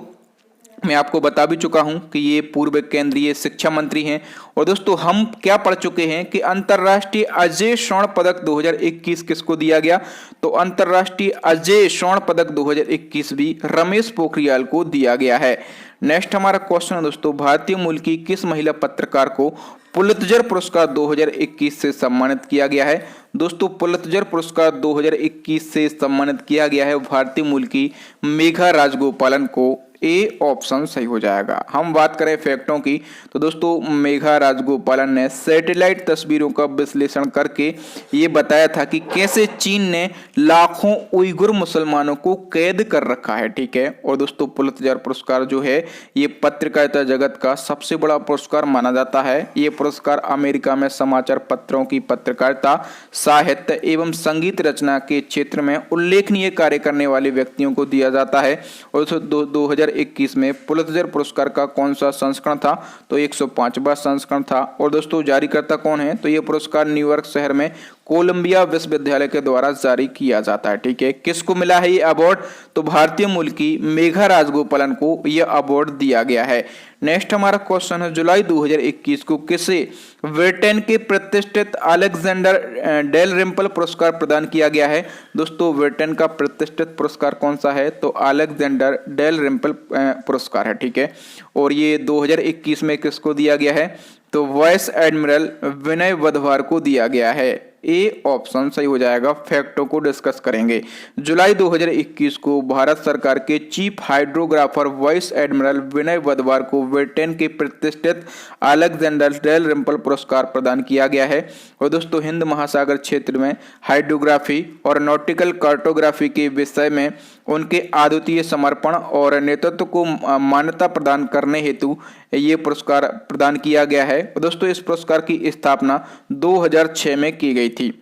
मैं आपको बता भी चुका हूं कि ये पूर्व केंद्रीय शिक्षा मंत्री हैं। और दोस्तों हम क्या पढ़ चुके हैं कि अंतर्राष्ट्रीय अजय स्वर्ण पदक 2021 किसको दिया गया? तो अंतर्राष्ट्रीय अजय स्वर्ण पदक 2021 भी रमेश पोखरियाल को दिया गया है। नेक्स्ट हमारा क्वेश्चन है दोस्तों, भारतीय मूल की किस महिला पत्रकार को पुलित्जर पुरस्कार 2021 से सम्मानित किया गया है? दोस्तों पुलित्जर पुरस्कार 2021 से सम्मानित किया गया है भारतीय मूल की मेघा राजगोपालन को। ए ऑप्शन सही हो जाएगा। हम बात करें फैक्टों की तो दोस्तों मेघा राजगोपालन ने सैटेलाइट तस्वीरों का विश्लेषण करके ये बताया था कि कैसे चीन ने लाखों उइगुर मुसलमानों को कैद कर रखा है। ठीक है, और दोस्तों पुलित्जर पुरस्कार जो है ये पत्रकारिता जगत का सबसे बड़ा पुरस्कार माना जाता है। ये पुरस्कार अमेरिका में समाचार पत्रों की पत्रकारिता, साहित्य एवं संगीत रचना के क्षेत्र में उल्लेखनीय कार्य करने वाले व्यक्तियों को दिया जाता है। और 2021 में पुलित्जर पुरस्कार का कौन सा संस्करण था? तो 105वां संस्करण था। और दोस्तों जारीकर्ता कौन है? तो ये पुरस्कार न्यूयॉर्क शहर में कोलंबिया विश्वविद्यालय के द्वारा जारी किया जाता है। ठीक है, किसको मिला है ये अवार्ड? तो भारतीय मूल की मेघा राजगोपालन को यह अवार्ड दिया गया है। नेक्स्ट हमारा क्वेश्चन है, जुलाई 2021 को किसे ब्रिटेन के प्रतिष्ठित अलेक्जेंडर डेल रिम्पल पुरस्कार प्रदान किया गया है? दोस्तों ब्रिटेन का प्रतिष्ठित पुरस्कार कौन सा है? तो अलेक्जेंडर डेल रिम्पल पुरस्कार है। ठीक है, और ये 2021 में किसको दिया गया है? तो वाइस एडमिरल विनय वधवार को दिया गया है। ए ऑप्शन सही हो जाएगा। फैक्टों को डिस्कस करेंगे। जुलाई 2021 को भारत सरकार के चीफ हाइड्रोग्राफर वाइस एडमिरल विनय वधवार को ब्रिटेन के प्रतिष्ठित अलेक्जेंडर डेल रिम्पल पुरस्कार प्रदान किया गया है। और दोस्तों हिंद महासागर क्षेत्र में हाइड्रोग्राफी और नॉटिकल कार्टोग्राफी के विषय में उनके अद्वितीय समर्पण और नेतृत्व को मान्यता प्रदान करने हेतु ये पुरस्कार प्रदान किया गया है। दोस्तों इस पुरस्कार की स्थापना 2006 में की गई थी।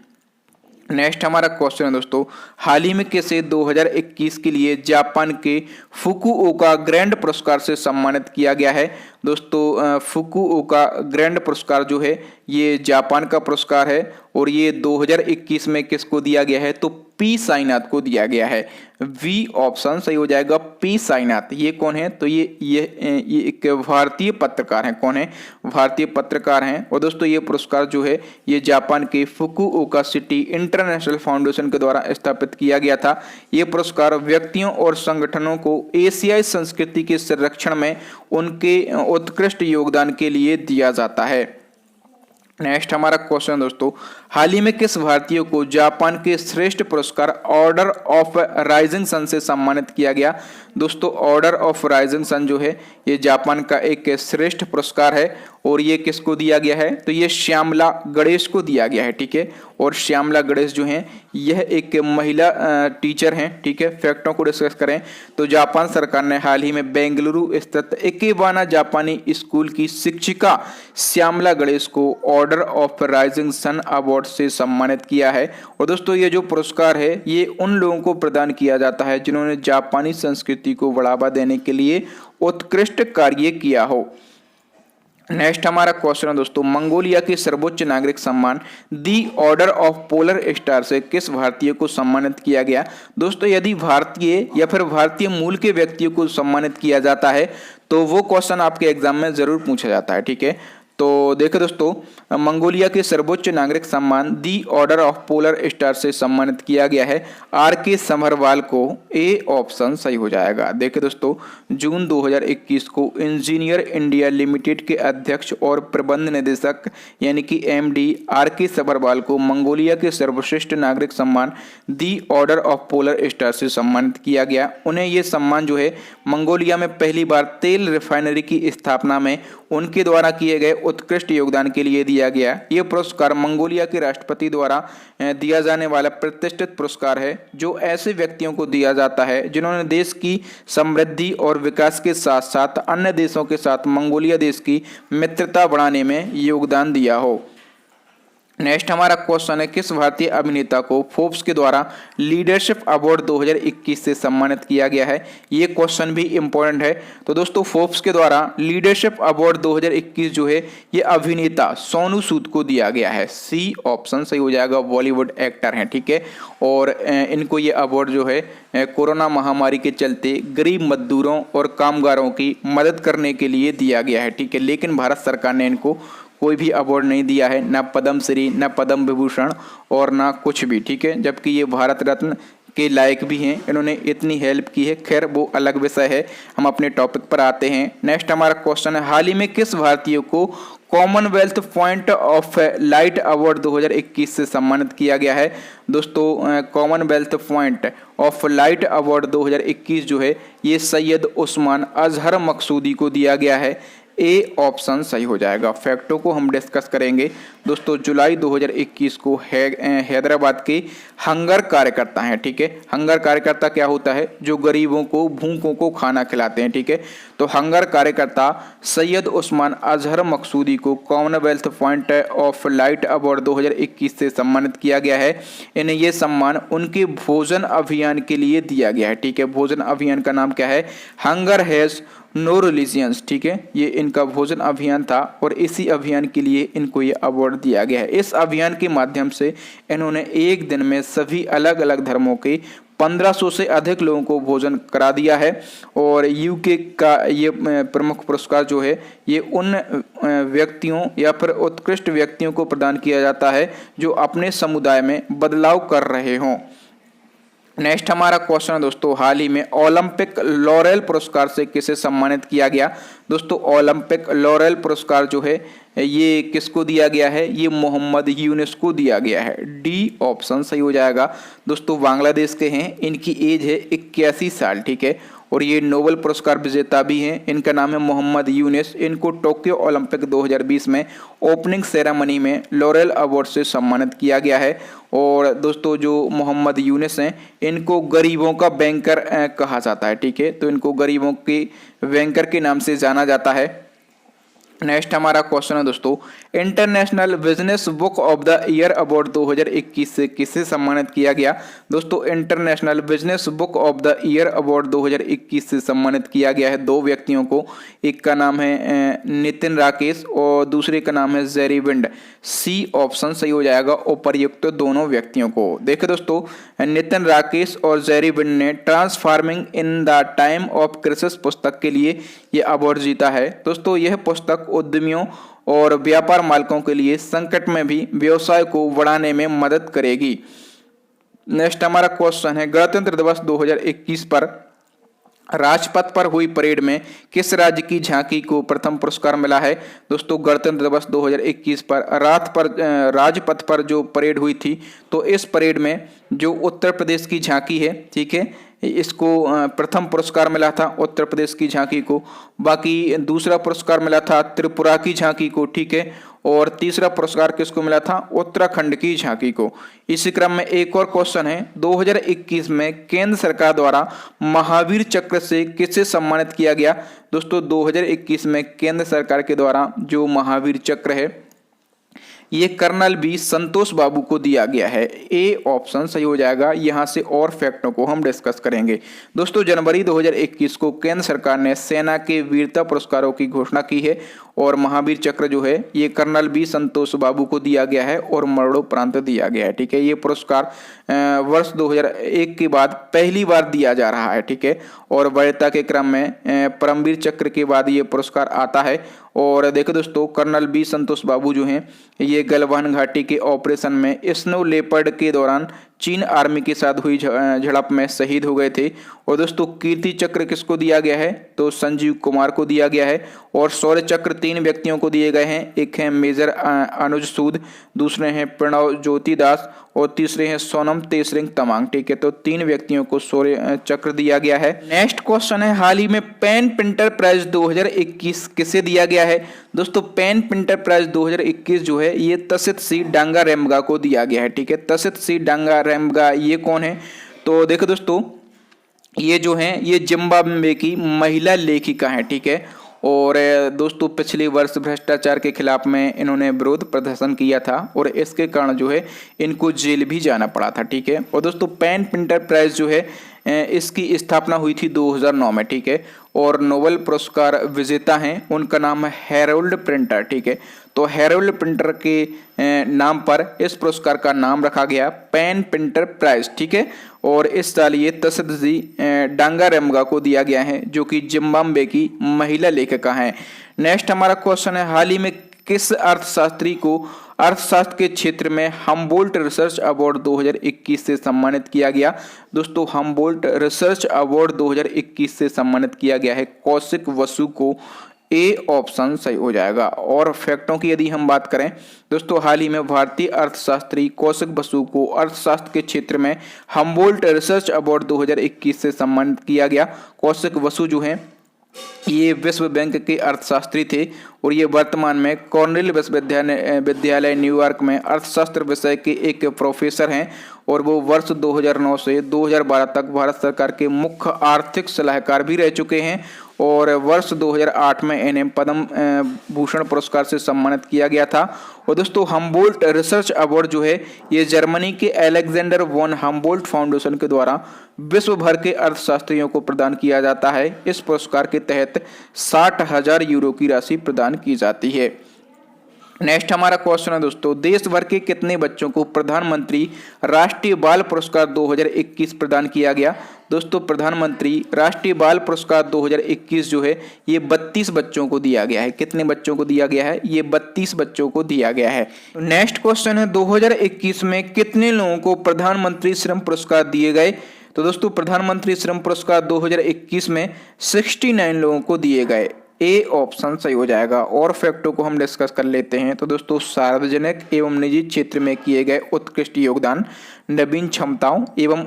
नेक्स्ट हमारा क्वेश्चन है दोस्तों, हाल ही में किसे 2021 के लिए जापान के फुकुओका ग्रैंड पुरस्कार से सम्मानित किया गया है। दोस्तों फुकुओका ग्रैंड पुरस्कार जो है ये जापान का पुरस्कार है और ये 2021 में किसको दिया गया है, तो पी साईनाथ को दिया गया है। वी ऑप्शन सही हो जाएगा, पी साईनाथ। ये कौन है, तो ये एक भारतीय पत्रकार हैं। कौन है, भारतीय पत्रकार हैं। और दोस्तों ये पुरस्कार जो है ये जापान के फुकुओका सिटी इंटरनेशनल फाउंडेशन के द्वारा स्थापित किया गया था। ये पुरस्कार व्यक्तियों और संगठनों को एशियाई संस्कृति के संरक्षण में उनके उत्कृष्ट योगदान के लिए दिया जाता है। नेक्स्ट हमारा क्वेश्चन दोस्तों, हाल ही में किस भारतीय को जापान के श्रेष्ठ पुरस्कार ऑर्डर ऑफ राइजिंग सन से सम्मानित किया गया। दोस्तों ऑर्डर ऑफ राइजिंग सन जो है ये जापान का एक श्रेष्ठ पुरस्कार है और ये किसको दिया गया है, तो ये श्यामला गणेश को दिया गया है। ठीक है, और श्यामला गणेश जो हैं यह एक महिला टीचर हैं। ठीक है, फैक्टों को डिस्कस करें तो जापान सरकार ने हाल ही में बेंगलुरु स्थित इकेबाना जापानी स्कूल की शिक्षिका श्यामला गणेश को order of rising sun award से सम्मानित किया है। और दोस्तों ये जो पुरस्कार है ये उन लोगों को प्रदान किया जाता है जिन्होंने जापानी संस्कृति को बढ़ावा देने के लिए उत्कृष्ट कार्य किया हो। नेक्स्ट हमारा क्वेश्चन है दोस्तों, मंगोलिया के सर्वोच्च नागरिक सम्मान दी ऑर्डर ऑफ पोलर स्टार से किस भारतीय को सम्मानित किया गया। दोस्तों यदि भारतीय या फिर भारतीय मूल के व्यक्तियों को सम्मानित किया जाता है तो वो क्वेश्चन आपके एग्जाम में जरूर पूछा जाता है। ठीक है, तो देखो दोस्तों मंगोलिया के सर्वोच्च नागरिक सम्मान दी ऑर्डर ऑफ पोलर स्टार से सम्मानित किया गया है आर के समरवाल को। ए ऑप्शन सही हो जाएगा। देखिए दोस्तों जून 2021 को इंजीनियर इंडिया लिमिटेड के अध्यक्ष और प्रबंध निदेशक यानी कि एमडी आर के समरवाल को मंगोलिया के सर्वश्रेष्ठ नागरिक सम्मान दी ऑर्डर ऑफ पोलर स्टार से सम्मानित किया गया। उन्हें ये सम्मान जो है मंगोलिया में पहली बार तेल रिफाइनरी की स्थापना में उनके द्वारा किए गए उत्कृष्ट योगदान के लिए दिया गया। यह पुरस्कार मंगोलिया के राष्ट्रपति द्वारा दिया जाने वाला प्रतिष्ठित पुरस्कार है जो ऐसे व्यक्तियों को दिया जाता है जिन्होंने देश की समृद्धि और विकास के साथ साथ अन्य देशों के साथ मंगोलिया देश की मित्रता बढ़ाने में योगदान दिया हो। नेक्स्ट हमारा क्वेश्चन है, किस भारतीय अभिनेता को फोर्ब्स के द्वारा लीडरशिप अवार्ड 2021 से सम्मानित किया गया है। ये क्वेश्चन भी इंपॉर्टेंट है। तो दोस्तों फोर्ब्स के द्वारा लीडरशिप अवार्ड 2021 जो है ये अभिनेता सोनू सूद को दिया गया है। सी ऑप्शन सही हो जाएगा, बॉलीवुड एक्टर हैं। ठीक है, और इनको ये अवार्ड जो है कोरोना महामारी के चलते गरीब मजदूरों और कामगारों की मदद करने के लिए दिया गया है। ठीक है, लेकिन भारत सरकार ने इनको कोई भी अवार्ड नहीं दिया है, ना पद्म श्री, ना पद्म विभूषण और ना कुछ भी। ठीक है, जबकि ये भारत रत्न के लायक भी हैं, इन्होंने इतनी हेल्प की है। खैर वो अलग विषय है, हम अपने टॉपिक पर आते हैं। नेक्स्ट हमारा क्वेश्चन है, हाल ही में किस भारतीय को Commonwealth point of light award 2021 से सम्मानित किया गया है। दोस्तों Commonwealth point of light award 2021 जो है ये सैयद उस्मान अजहर मकसूदी को दिया गया है। ए ऑप्शन सही हो जाएगा। फैक्टों को हम डिस्कस करेंगे। दोस्तों जुलाई 2021 को हैदराबाद के हंगर कार्यकर्ता हैं। ठीक है, हंगर कार्यकर्ता क्या होता है, जो गरीबों को भूखों को खाना खिलाते हैं। ठीक है, तो हंगर कार्यकर्ता सैयद उस्मान अजहर मकसूदी को Commonwealth point of light award 2021 से सम्मानित किया गया है। इन्हें यह सम्मान उनके भोजन अभियान के लिए दिया गया है। ठीक है, भोजन अभियान का नाम क्या है, हंगर हैज नो रिलीजियंस। ठीक है, ये इनका भोजन अभियान था और इसी अभियान के लिए इनको ये अवार्ड दिया गया है। इस अभियान के माध्यम से इन्होंने एक दिन में सभी अलग अलग धर्मों के 1500 से अधिक लोगों को भोजन करा दिया है। और यूके का ये प्रमुख पुरस्कार जो है ये उन व्यक्तियों या फिर उत्कृष्ट व्यक्तियों को प्रदान किया जाता है जो अपने समुदाय में बदलाव कर रहे हों। नेक्स्ट हमारा क्वेश्चन है दोस्तों, हाल ही में ओलंपिक लॉरेल पुरस्कार से किसे सम्मानित किया गया। दोस्तों ओलंपिक लॉरेल पुरस्कार जो है ये किसको दिया गया है, ये मोहम्मद यूनुस को दिया गया है। डी ऑप्शन सही हो जाएगा। दोस्तों बांग्लादेश के हैं, इनकी एज है 81 साल। ठीक है, और ये नोबेल पुरस्कार विजेता भी हैं। इनका नाम है मोहम्मद यूनुस। इनको टोक्यो ओलंपिक 2020 में ओपनिंग सेरेमनी में लॉरेल अवार्ड से सम्मानित किया गया है। और दोस्तों जो मोहम्मद यूनुस हैं इनको गरीबों का बैंकर कहा जाता है। ठीक है, तो इनको गरीबों के बैंकर के नाम से जाना जाता है। नेक्स्ट हमारा क्वेश्चन है दोस्तों, international business book of the year award 2021 से किसे सम्मानित किया गया। दोस्तों international business book of the year award 2021 से सम्मानित किया गया है दो व्यक्तियों को। एक का नाम है नितिन राकेश और दूसरे का नाम है जेरी विंड। सी ऑप्शन सही हो जाएगा उपर्युक्त दोनों व्यक्तियों को। देखिए दोस्तों, नितिन राकेश और जेरी विंड ने transforming in the time of crisis पुस्तक के लिए यह अवार्ड जीता है। दोस्तों यह पुस्तक उद्यमियों और व्यापार मालिकों के लिए संकट में भी व्यवसाय को बढ़ाने में मदद करेगी। नेक्स्ट हमारा क्वेश्चन है, गणतंत्र दिवस 2021 पर राजपथ पर हुई परेड में किस राज्य की झांकी को प्रथम पुरस्कार मिला है। दोस्तों गणतंत्र दिवस 2021 पर राजपथ पर जो परेड हुई थी, तो इस परेड में जो उत्तर प्रदेश की झांकी है, ठीक है, इसको प्रथम पुरस्कार मिला था उत्तर प्रदेश की झांकी को। बाकी दूसरा पुरस्कार मिला था त्रिपुरा की झांकी को, ठीक है, और तीसरा पुरस्कार किसको मिला था, उत्तराखंड की झांकी को। इसी क्रम में एक और क्वेश्चन है, 2021 में केंद्र सरकार द्वारा महावीर चक्र से किसे सम्मानित किया गया। दोस्तों 2021 में केंद्र सरकार के द्वारा जो महावीर चक्र है ये कर्नल बी संतोष बाबू को दिया गया है। ए ऑप्शन सही हो जाएगा। यहां से और फैक्टों को हम डिस्कस करेंगे। दोस्तों जनवरी 2021 को केंद्र सरकार ने सेना के वीरता पुरस्कारों की घोषणा की है और महावीर चक्र जो है ये कर्नल बी संतोष बाबू को दिया गया है और मरणोपरांत दिया गया है, ठीक है। ये पुरस्कार वर्ष 2001 के बाद पहली बार दिया जा रहा है, ठीक है, और वरीयता के क्रम में परमवीर चक्र के बाद ये पुरस्कार आता है। और देखो दोस्तों, कर्नल बी संतोष बाबू जो हैं ये गलवान घाटी के ऑपरेशन में स्नो लेपर्ड के दौरान चीन आर्मी के साथ हुई झड़प में शहीद हो गए थे। और दोस्तों कीर्ति चक्र किसको दिया गया है, तो संजीव कुमार को दिया गया है। और शौर्य चक्र 3 व्यक्तियों को दिए गए हैं, एक है मेजर अनुज सूद, दूसरे हैं प्रणव ज्योति दास और तीसरे हैं सोनम तेसरिंग तमांग, ठीक है। तो 3 व्यक्तियों को शौर्य चक्र दिया गया है। नेक्स्ट क्वेश्चन है, हाल ही में पेन पिंटर प्राइज 2021 किसे दिया गया है। दोस्तों पेन पिंटर प्राइज 2021 जो है ये तसित सी डांगा रेमगा को दिया गया है, ठीक है। तसित सी डांगा रेमगा ये कौन है, तो देखो दोस्तों ये जो है ये जिम्बाब्वे की महिला लेखिका है, ठीक है। और दोस्तों पिछले वर्ष भ्रष्टाचार के खिलाफ में इन्होंने विरोध प्रदर्शन किया था और इसके कारण जो है इनको जेल भी जाना पड़ा था, ठीक है। और दोस्तों पेन पिंटर प्राइज जो है इसकी स्थापना हुई थी 2009 में, ठीक है। और नोबेल पुरस्कार विजेता हैं, उनका नाम है हैरोल्ड प्रिंटर, ठीक है। तो हैरोल्ड प्रिंटर के नाम पर इस पुरस्कार का नाम रखा गया पेन पिंटर प्राइज, ठीक है। और इस साल ये तसदजी डांगा रेमगा को दिया गया है जो कि जिम्बाब्वे की महिला लेखिका हैं। नेक्स्ट हमारा क्वेश्चन है, हाल ही में किस अर्थशास्त्री को अर्थशास्त्र के क्षेत्र में हम्बोल्ट रिसर्च अवार्ड 2021 से सम्मानित किया गया। दोस्तों हम्बोल्ट रिसर्च अवार्ड 2021 से सम्मानित किया गया है कौशिक बसु को। ए ऑप्शन सही हो जाएगा। और फैक्टों की यदि हम बात करें दोस्तों, हाल ही में भारतीय अर्थशास्त्री कौशिक बसु को अर्थशास्त्र के क्षेत्र में हम्बोल्ट रिसर्च अवार्ड 2021 से सम्मानित किया गया। कौशिक बसु जो हैं ये विश्व बैंक के अर्थशास्त्री थे और ये वर्तमान में कॉर्नेल विश्वविद्यालय न्यूयॉर्क में अर्थशास्त्र विषय के एक प्रोफेसर हैं और वो वर्ष 2009 से 2012 तक भारत सरकार के मुख्य आर्थिक सलाहकार भी रह चुके हैं। और वर्ष 2008 में इन्हें पद्म भूषण पुरस्कार से सम्मानित किया गया था। और दोस्तों हम्बोल्ट रिसर्च अवार्ड जो है ये जर्मनी के अलेक्जेंडर वॉन हम्बोल्ट फाउंडेशन के द्वारा विश्व भर के अर्थशास्त्रियों को प्रदान किया जाता है। इस पुरस्कार के तहत 60,000 यूरो की राशि प्रदान की जाती है। नेक्स्ट हमारा क्वेश्चन है दोस्तों, देश भर के कितने बच्चों को प्रधानमंत्री राष्ट्रीय बाल पुरस्कार 2021 प्रदान किया गया। दोस्तों प्रधानमंत्री राष्ट्रीय बाल पुरस्कार 2021 जो है ये 32 बच्चों को दिया गया है। कितने बच्चों को दिया गया है, ये 32 बच्चों को दिया गया है। नेक्स्ट क्वेश्चन है, 2021 में कितने लोगों को प्रधानमंत्री श्रम पुरस्कार दिए गए। तो दोस्तों प्रधानमंत्री श्रम पुरस्कार 2021 में 69 लोगों को दिए गए। ए ऑप्शन सही हो जाएगा। और फैक्टों को हम डिस्कस कर लेते हैं। तो दोस्तों सार्वजनिक एवं निजी क्षेत्र में किए गए उत्कृष्ट योगदान, नवीन क्षमताओं एवं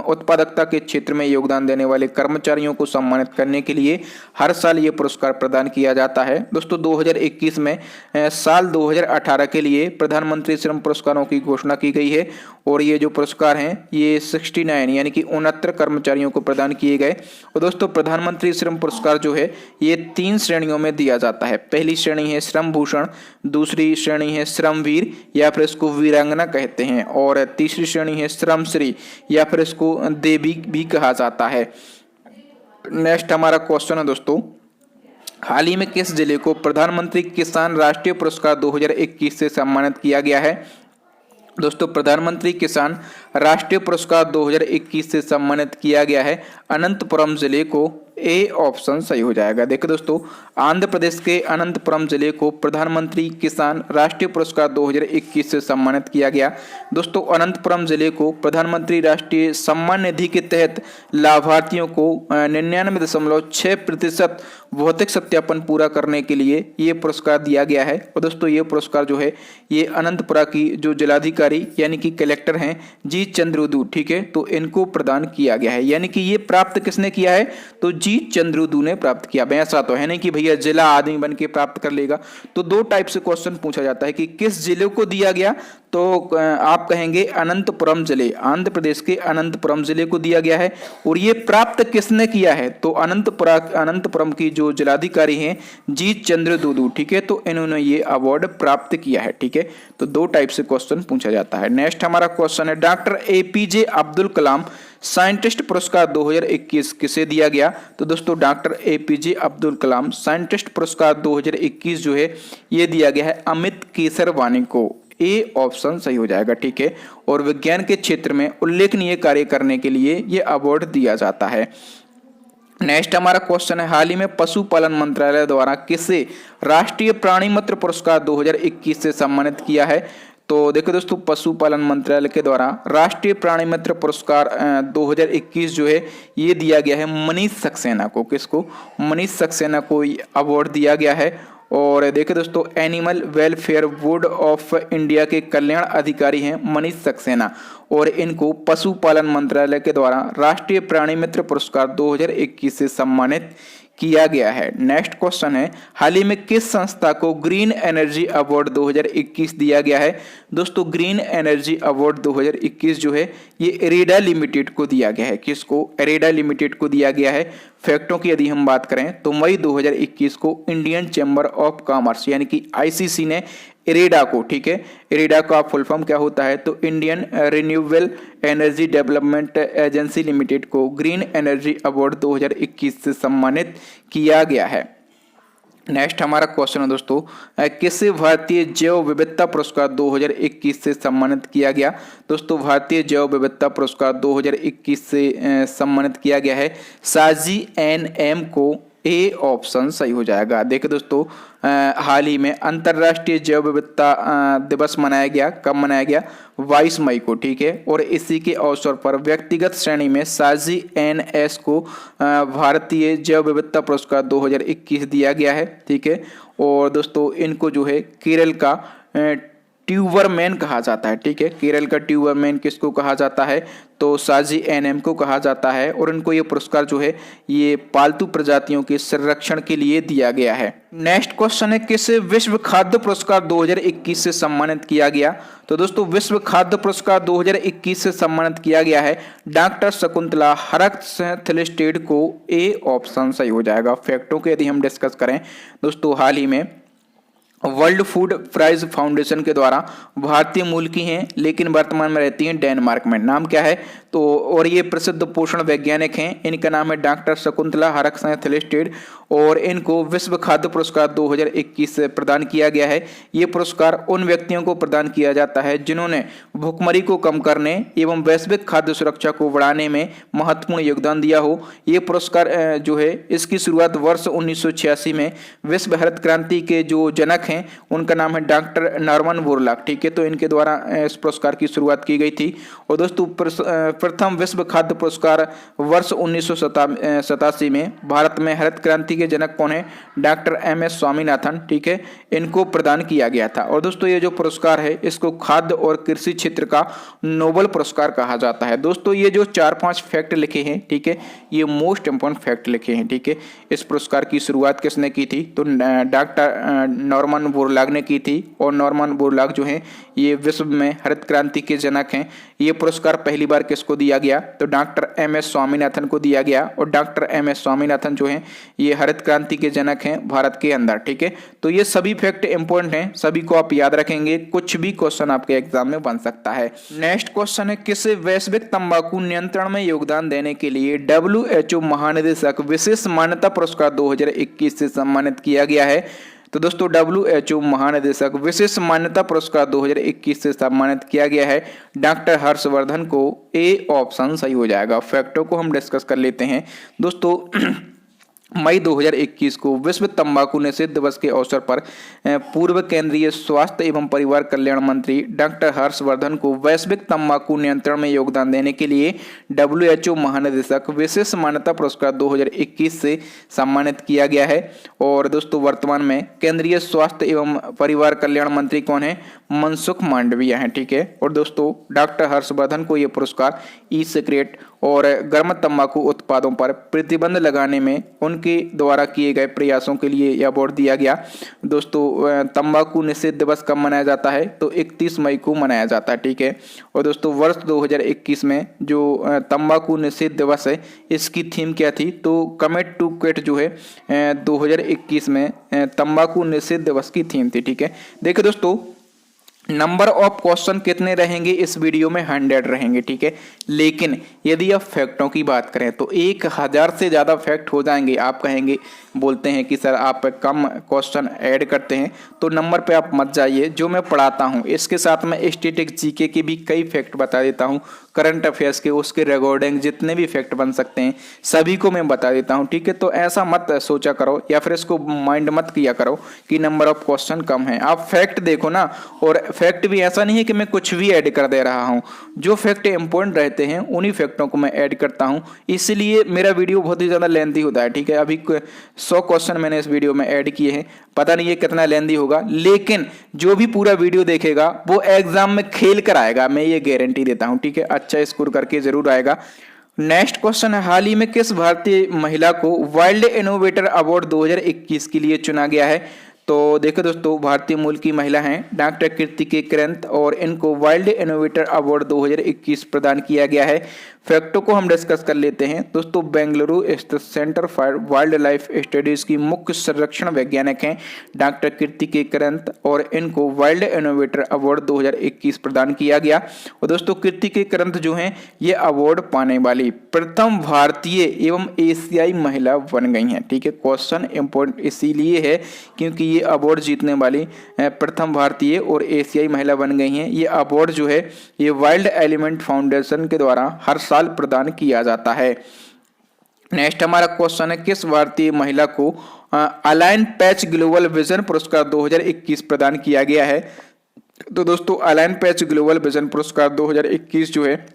उत्पादकता के क्षेत्र में योगदान देने वाले कर्मचारियों को सम्मानित करने के लिए हर साल ये पुरस्कार प्रदान किया जाता है। दोस्तों 2021 में साल 2018 के लिए प्रधानमंत्री श्रम पुरस्कारों की घोषणा की गई है और ये जो पुरस्कार हैं ये 69 यानी कि 69 कर्मचारियों को प्रदान किए गए। और दोस्तों प्रधानमंत्री श्रम पुरस्कार जो है ये 3 श्रेणियों में दिया जाता है। पहली श्रेणी है श्रम भूषण, दूसरी श्रेणी है श्रमवीर या फिर इसको वीरांगना कहते हैं, और तीसरी श्रेणी है श्रमश्री या फिर इसको देवी भी कहा जाता है। नेक्स्ट हमारा क्वेश्चन है दोस्तों, हाल ही में किस जिले को प्रधानमंत्री किसान राष्ट्रीय पुरस्कार 2021 से सम्मानित किया गया है? दोस्तों प्रधानमंत्री किसान राष्ट्रीय पुरस्कार 2021 से सम्मानित किया गया है अनंतपुरम जिले को। ए ऑप्शन सही हो जाएगा। देखो दोस्तों, आंध्र प्रदेश के अनंतपुरम जिले को प्रधानमंत्री किसान राष्ट्रीय पुरस्कार 2021 से सम्मानित किया गया। दोस्तों अनंतपुरम जिले को प्रधानमंत्री राष्ट्रीय सम्मान निधि के तहत लाभार्थियों को 99.6% भौतिक सत्यापन पूरा करने के लिए ये पुरस्कार दिया गया है। और दोस्तों ये पुरस्कार जो है ये अनंतपुरा की जो जिलाधिकारी यानी कि कलेक्टर हैं जी चंद्रुदू, ठीक है, तो इनको प्रदान किया गया है। यानी कि ये प्राप्त किसने किया है? तो जी चंद्रुदू ने प्राप्त किया। ऐसा तो है नहीं कि भैया जिला आदमी बन के प्राप्त कर लेगा। तो 2 टाइप से क्वेश्चन पूछा जाता है कि किस जिले को दिया गया, तो आप कहेंगे अनंतपुरम जिले, आंध्र प्रदेश के अनंतपुरम जिले को दिया गया है। और ये प्राप्त किसने किया है? तो अनंतपुरम की जो जिलाधिकारी हैं जी चंद्रुदू, ठीक है, तो इन्होंने ये अवार्ड प्राप्त किया है। ठीक है, तो 2 टाइप से क्वेश्चन पूछा जाता है। नेक्स्ट हमारा क्वेश्चन है, doctor APJ Abdul Kalam scientist पुरस्कार 2021 किसे दिया गया? तो दोस्तों doctor APJ Abdul Kalam scientist पुरस्कार 2021 जो है ये दिया गया है अमित केसरवानी को। ए ऑप्शन सही हो जाएगा। ठीक है, और विज्ञान के क्षेत्र में उल्लेखनीय कार्य करने के लिए ये अवार्ड दिया जाता है। नेक्स्ट हमारा क्वेश्चन है, हाल ही में पशुपालन मंत्रालय द्वारा किसे राष्ट्रीय प्राणी मित्र पुरस्कार 2021 से सम्मानित किया है? तो देखो दोस्तों पशुपालन मंत्रालय के द्वारा राष्ट्रीय प्राणी मित्र पुरस्कार 2021 जो है ये दिया गया है मनीष सक्सेना को। किसको? मनीष सक्सेना को अवार्ड दिया गया है। और देखिए दोस्तों animal welfare board of India के कल्याण अधिकारी हैं मनीष सक्सेना, और इनको पशुपालन मंत्रालय के द्वारा राष्ट्रीय प्राणी मित्र पुरस्कार 2021 से सम्मानित किया गया है। नेक्स्ट क्वेश्चन है, हाल ही में किस संस्था को ग्रीन एनर्जी अवार्ड 2021 दिया गया है? दोस्तों ग्रीन एनर्जी अवार्ड 2021 जो है ये इरेडा लिमिटेड को दिया गया है। किसको? इरेडा लिमिटेड को दिया गया है। फैक्टों की यदि हम बात करें तो मई 2021 को इंडियन चैम्बर ऑफ कॉमर्स यानी कि आईसीसी ने इरेडा को, ठीक है, इरेडा का फुल फॉर्म क्या होता है? तो Indian renewable energy development agency limited को ग्रीन एनर्जी अवार्ड 2021 से सम्मानित किया गया है। नेक्स्ट हमारा क्वेश्चन है दोस्तों, किसे भारतीय जैव विविधता पुरस्कार 2021 से सम्मानित किया गया? दोस्तों भारतीय जैव विविधता पुरस्कार 2021 से सम्मानित किया गया है साजी एनएम को। ए ऑप्शन सही हो जाएगा। देखिए दोस्तों हाल ही में अंतर्राष्ट्रीय जैव विविधता दिवस मनाया गया। कब मनाया गया? 22 मई को, ठीक है, और इसी के अवसर पर व्यक्तिगत श्रेणी में साजी एनएस को भारतीय जैव विविधता पुरस्कार 2021 दिया गया है। ठीक है, और दोस्तों इनको जो है केरल का ट्यूबरमैन कहा जाता है। ठीक है, केरल का ट्यूबरमैन किसको कहा जाता है? तो साजी एनएम को कहा जाता है, और इनको ये पुरस्कार जो है ये पालतू प्रजातियों के संरक्षण के लिए दिया गया है। नेक्स्ट क्वेश्चन है, किसे विश्व खाद्य पुरस्कार 2021 से सम्मानित किया गया? तो दोस्तों विश्व खाद्य पुरस्कार 2021 से सम्मानित किया गया है डॉक्टर शकुंतला हरकसथलिस्टेड को। ए ऑप्शन सही हो जाएगा। फैक्टों के यदि हम डिस्कस करें दोस्तों, हाल ही में वर्ल्ड फूड प्राइज फाउंडेशन के द्वारा भारतीय मूल की हैं लेकिन वर्तमान में रहती हैं डेनमार्क में। नाम क्या है? तो और ये प्रसिद्ध पोषण वैज्ञानिक हैं। इनका नाम है डॉक्टर शकुंतला हरकसथलिस्टेड, और इनको विश्व खाद्य पुरस्कार 2021 से प्रदान किया गया है। ये पुरस्कार उन व्यक्तियों को प्रदान किया जाता है जिन्होंने भुखमरी को कम करने एवं वैश्विक खाद्य सुरक्षा को बढ़ाने में महत्वपूर्ण योगदान दिया हो। ये पुरस्कार जो है इसकी शुरुआत वर्ष 1986 में विश्व हरित क्रांति के जो जनक हैं उनका नाम है डॉक्टर नॉर्मन बोरलॉग। ठीक है, तो इनके द्वारा इस पुरस्कार की शुरुआत की गई थी। और दोस्तों प्रथम विश्व खाद्य पुरस्कार वर्ष 1987 में भारत में हरित क्रांति के जनक कौन है? डॉक्टर MS स्वामीनाथन, ठीक है, इनको प्रदान किया गया था। और दोस्तों ये जो पुरस्कार है इसको खाद्य और कृषि क्षेत्र का नोबेल पुरस्कार कहा जाता है। दोस्तों ये जो 4-5 फैक्ट लिखे हैं, ठीक है, ये मोस्ट इंपोर्टेंट फैक्ट लिखे हैं, ठीक है। इस पुरस्कार की शुरुआत किसने की थी? तो डॉक्टर नॉर्मन बोरलॉग ने की थी। और नॉर्मन बोरलॉग जो है ये विश्व में हरित क्रांति के जनक हैं। ये पुरस्कार पहली बार किसको दिया गया? तो डॉक्टर MS स्वामीनाथन को दिया गया। और डॉक्टर MS स्वामीनाथन जो है ये हरित क्रांति के जनक हैं भारत के अंदर, ठीक है। तो ये सभी फैक्ट इंपॉर्टेंट हैं, सभी को आप याद रखेंगे, कुछ भी क्वेश्चन आपके एग्जाम में बन सकता है। नेक्स्ट क्वेश्चन है, किस वैश्विक तंबाकू नियंत्रण में योगदान देने के लिए WHO महानिदेशक विशेष मान्यता पुरस्कार 2021 से सम्मानित किया गया है? तो दोस्तों WHO महानिदेशक विशेष मान्यता पुरस्कार 2021 से सम्मानित किया गया है डॉक्टर हर्षवर्धन को। ए ऑप्शन सही हो जाएगा। फैक्टों को हम डिस्कस कर लेते हैं दोस्तों। मई 2021 को विश्व तंबाकू निषेध दिवस के अवसर पर पूर्व केंद्रीय स्वास्थ्य एवं परिवार कल्याण मंत्री डॉक्टर हर्षवर्धन को वैश्विक तंबाकू नियंत्रण में योगदान देने के लिए WHO महानिदेशक विशेष मान्यता पुरस्कार 2021 से सम्मानित किया गया है। और दोस्तों वर्तमान में केंद्रीय स्वास्थ्य एवं परिवार कल्याण मंत्री कौन है? मनसुख मांडविया है, ठीक है। और दोस्तों डॉक्टर हर्षवर्धन को यह पुरस्कार ई सिगरेट और गर्म तंबाकू उत्पादों पर प्रतिबंध लगाने में उनके द्वारा किए गए प्रयासों के लिए यह अवार्ड दिया गया। दोस्तों तंबाकू निषेध दिवस कब मनाया जाता है? तो 31 मई को मनाया जाता है, ठीक है। और दोस्तों वर्ष 2021 में जो तंबाकू निषेध दिवस है इसकी थीम क्या थी? तो कमिट टू क्विट जो है 2021 में तंबाकू निषेध दिवस की थीम थी, ठीक है। देखिए दोस्तों नंबर ऑफ क्वेश्चन कितने रहेंगे इस वीडियो में? 100 रहेंगे, ठीक है। लेकिन यदि आप फैक्टों की बात करें तो 1000 से ज़्यादा फैक्ट हो जाएंगे। आप कहेंगे, बोलते हैं कि सर आप कम क्वेश्चन ऐड करते हैं, तो नंबर पे आप मत जाइए। जो मैं पढ़ाता हूँ इसके साथ मैं स्टैटिक जीके के भी कई फैक्ट बता देता हूँ, करंट अफेयर्स के उसके रिकॉर्डिंग जितने भी फैक्ट बन सकते हैं सभी को मैं बता देता हूँ, ठीक है। तो ऐसा मत सोचा करो या फिर इसको माइंड मत किया करो कि नंबर ऑफ क्वेश्चन कम है। आप फैक्ट देखो ना, और फैक्ट भी ऐसा नहीं है कि मैं कुछ भी ऐड कर दे रहा हूँ। जो फैक्ट इंपॉर्टेंट रहते हैं उन्हीं फैक्टों को मैं ऐड करता हूँ, इसलिए मेरा वीडियो बहुत ही ज़्यादा लेंथी होता है, ठीक है। अभी 100 क्वेश्चन मैंने इस वीडियो में ऐड किए हैं, पता नहीं ये कितना लेंथी होगा, लेकिन जो भी पूरा वीडियो देखेगा वो एग्जाम में खेल कर आएगा, मैं ये गारंटी देता हूँ, ठीक है। अच्छा स्कोर करके जरूर आएगा। नेक्स्ट क्वेश्चन है, हाल ही में किस भारतीय महिला को वाइल्ड इनोवेटर अवार्ड 2021 के लिए चुना गया है? तो देखो दोस्तों भारतीय मूल की महिला हैं डॉक्टर कीर्ति करंत और इनको वाइल्ड इनोवेटर अवार्ड 2021 प्रदान किया गया है। फैक्टों को हम डिस्कस कर लेते हैं दोस्तों। बेंगलुरु स्थित centre for wild life studies की मुख्य संरक्षण वैज्ञानिक हैं डॉक्टर कीर्ति करंत और इनको वाइल्ड इनोवेटर अवार्ड 2021 प्रदान किया गया। और दोस्तों कीर्ति करंत जो हैं ये अवार्ड पाने वाली प्रथम भारतीय एवं एशियाई महिला बन गई हैं, ठीक है। क्वेश्चन इंपॉर्टेंट इसीलिए है क्योंकि ये अवार्ड जीतने वाली प्रथम भारतीय और एशियाई महिला बन गई हैं। ये अवार्ड जो है ये वाइल्ड एलिमेंट फाउंडेशन के द्वारा हर साल प्रदान किया जाता है। नेक्स्ट हमारा क्वेश्चन है, किस भारतीय महिला को अलाइन पैच ग्लोबल विजन पुरस्कार 2021 प्रदान किया गया है? तो दोस्तों अलाइन पैच ग्लोबल विजन पुरस्कार 2021 जो है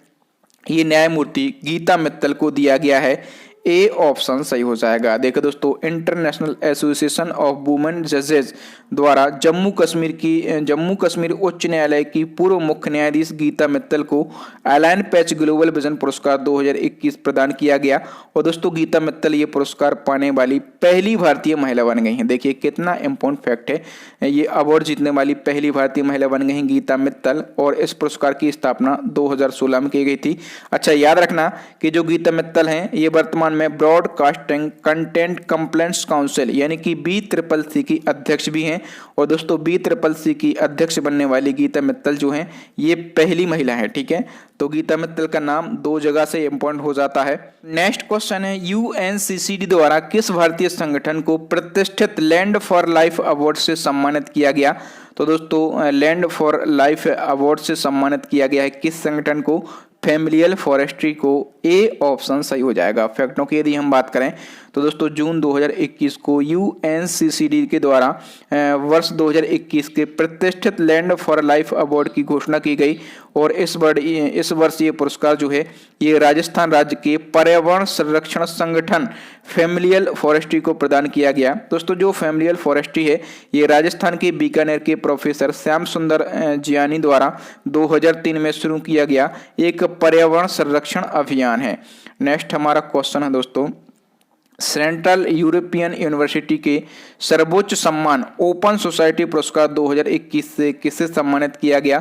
ये न्यायमूर्ति गीता मित्तल को दिया गया है। ए ऑप्शन सही हो जाएगा। देखो दोस्तों इंटरनेशनल एसोसिएशन ऑफ वुमेन जजेस द्वारा जम्मू कश्मीर उच्च न्यायालय की पूर्व मुख्य न्यायाधीश गीता मित्तल को अलाइन पैच ग्लोबल विजन पुरस्कार 2021 प्रदान किया गया। और दोस्तों गीता मित्तल ये पुरस्कार पाने वाली पहली भारतीय महिला बन गई हैं। देखिए कितना इंपॉर्टेंट फैक्ट है, ये अवार्ड जीतने वाली पहली भारतीय महिला बन गई हैं गीता मित्तल, और इस पुरस्कार की स्थापना 2016 में की गई थी। अच्छा याद रखना कि जो गीता मित्तल हैं ये वर्तमान में ब्रॉडकास्टिंग कंटेंट कंप्लेंट्स काउंसिल यानी कि BCCC की अध्यक्ष भी हैं। और दोस्तों BCCC की अध्यक्ष बनने वाली गीता मित्तल जो हैं ये पहली महिला है, ठीक है। तो गीता मित्तल का नाम 2 जगह से इंपॉर्टेंट हो जाता है। नेक्स्ट क्वेश्चन है, UNCCD द्वारा किस भारतीय संगठन को प्रतिष्ठित लैंड फॉर लाइफ अवार्ड से सम्मानित किया गया? तो दोस्तों लैंड फॉर लाइफ अवार्ड से सम्मानित किया गया है किस संगठन को? फैमिलियल फॉरेस्ट्री को। ए ऑप्शन सही हो जाएगा। फैक्टों की यदि हम बात करें तो दोस्तों जून 2021 को UNCCD के द्वारा वर्ष 2021 के प्रतिष्ठित लैंड फॉर लाइफ अवार्ड की घोषणा की गई। और इस वर्ष ये पुरस्कार जो है ये राजस्थान राज्य के पर्यावरण संरक्षण संगठन फैमिलियल फॉरेस्ट्री को प्रदान किया गया। दोस्तों जो फैमिलियल फॉरेस्ट्री है ये राजस्थान के बीकानेर के प्रोफेसर श्याम सुंदर जियानी द्वारा 2003 में शुरू किया गया एक पर्यावरण संरक्षण अभियान है। नेक्स्ट हमारा क्वेश्चन है दोस्तों, सेंट्रल यूरोपियन यूनिवर्सिटी के सर्वोच्च सम्मान ओपन सोसाइटी पुरस्कार 2021 से किसे सम्मानित किया गया।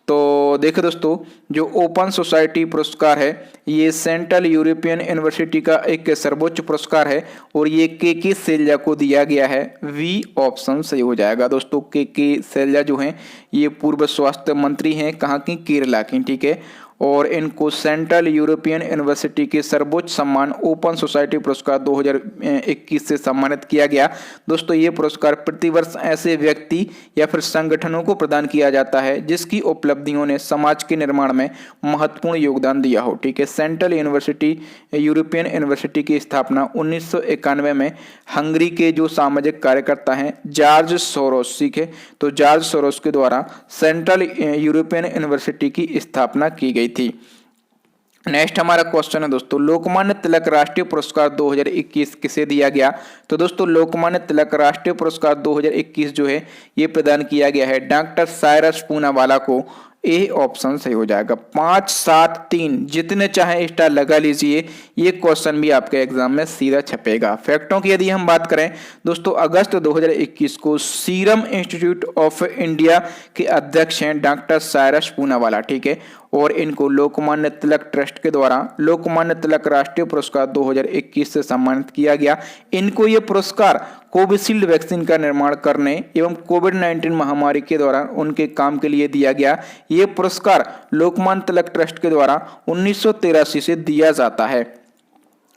तो देखो दोस्तों जो ओपन सोसाइटी पुरस्कार है ये सेंट्रल यूरोपियन यूनिवर्सिटी का एक सर्वोच्च पुरस्कार है और ये के सेल्जा को दिया गया है। वी ऑप्शन सही हो जाएगा दोस्तों। के सेल्जा जो हैं ये पूर्व स्वास्थ्य मंत्री हैं कहाँ की, केरला की, ठीक है। और इनको सेंट्रल यूरोपियन यूनिवर्सिटी के सर्वोच्च सम्मान ओपन सोसाइटी पुरस्कार 2021 से सम्मानित किया गया। दोस्तों ये पुरस्कार प्रतिवर्ष ऐसे व्यक्ति या फिर संगठनों को प्रदान किया जाता है जिसकी उपलब्धियों ने समाज के निर्माण में महत्वपूर्ण योगदान दिया हो, ठीक है। सेंट्रल यूरोपियन यूनिवर्सिटी की स्थापना 1991 में हंगरी के जो सामाजिक कार्यकर्ता हैं जॉर्ज सोरोस, ठीक है, तो जॉर्ज सोरोस के द्वारा सेंट्रल यूरोपियन यूनिवर्सिटी की स्थापना की गई थी। नेक्स्ट हमारा क्वेश्चन है दोस्तों, लोकमान्य तिलक राष्ट्रीय पुरस्कार 2021 किसे दिया गया। तो दोस्तों लोकमान्य तिलक राष्ट्रीय पुरस्कार 2021 जो है ये प्रदान किया गया है डॉक्टर साइरस पूनावाला को। ए ऑप्शन सही हो जाएगा। 5, 7, 3 जितने चाहे स्टार लगा लीजिए, ये क्वेश्चन भी आपके एग्जाम में सीधा छपेगा। फैक्टों की यदि हम बात करें दोस्तों, अगस्त 2021 को सीरम इंस्टीट्यूट ऑफ इंडिया के अध्यक्ष हैं डॉक्टर साइरस पूनावाला, ठीक है, और इनको लोकमान्य तिलक ट्रस्ट के द्वारा लोकमान्य तिलक राष्ट्रीय पुरस्कार 2021 से सम्मानित किया गया। इनको ये पुरस्कार कोविशील्ड वैक्सीन का निर्माण करने एवं कोविड-19 महामारी के दौरान उनके काम के लिए दिया गया। ये पुरस्कार लोकमान्य तिलक ट्रस्ट के द्वारा 1983 से दिया जाता है।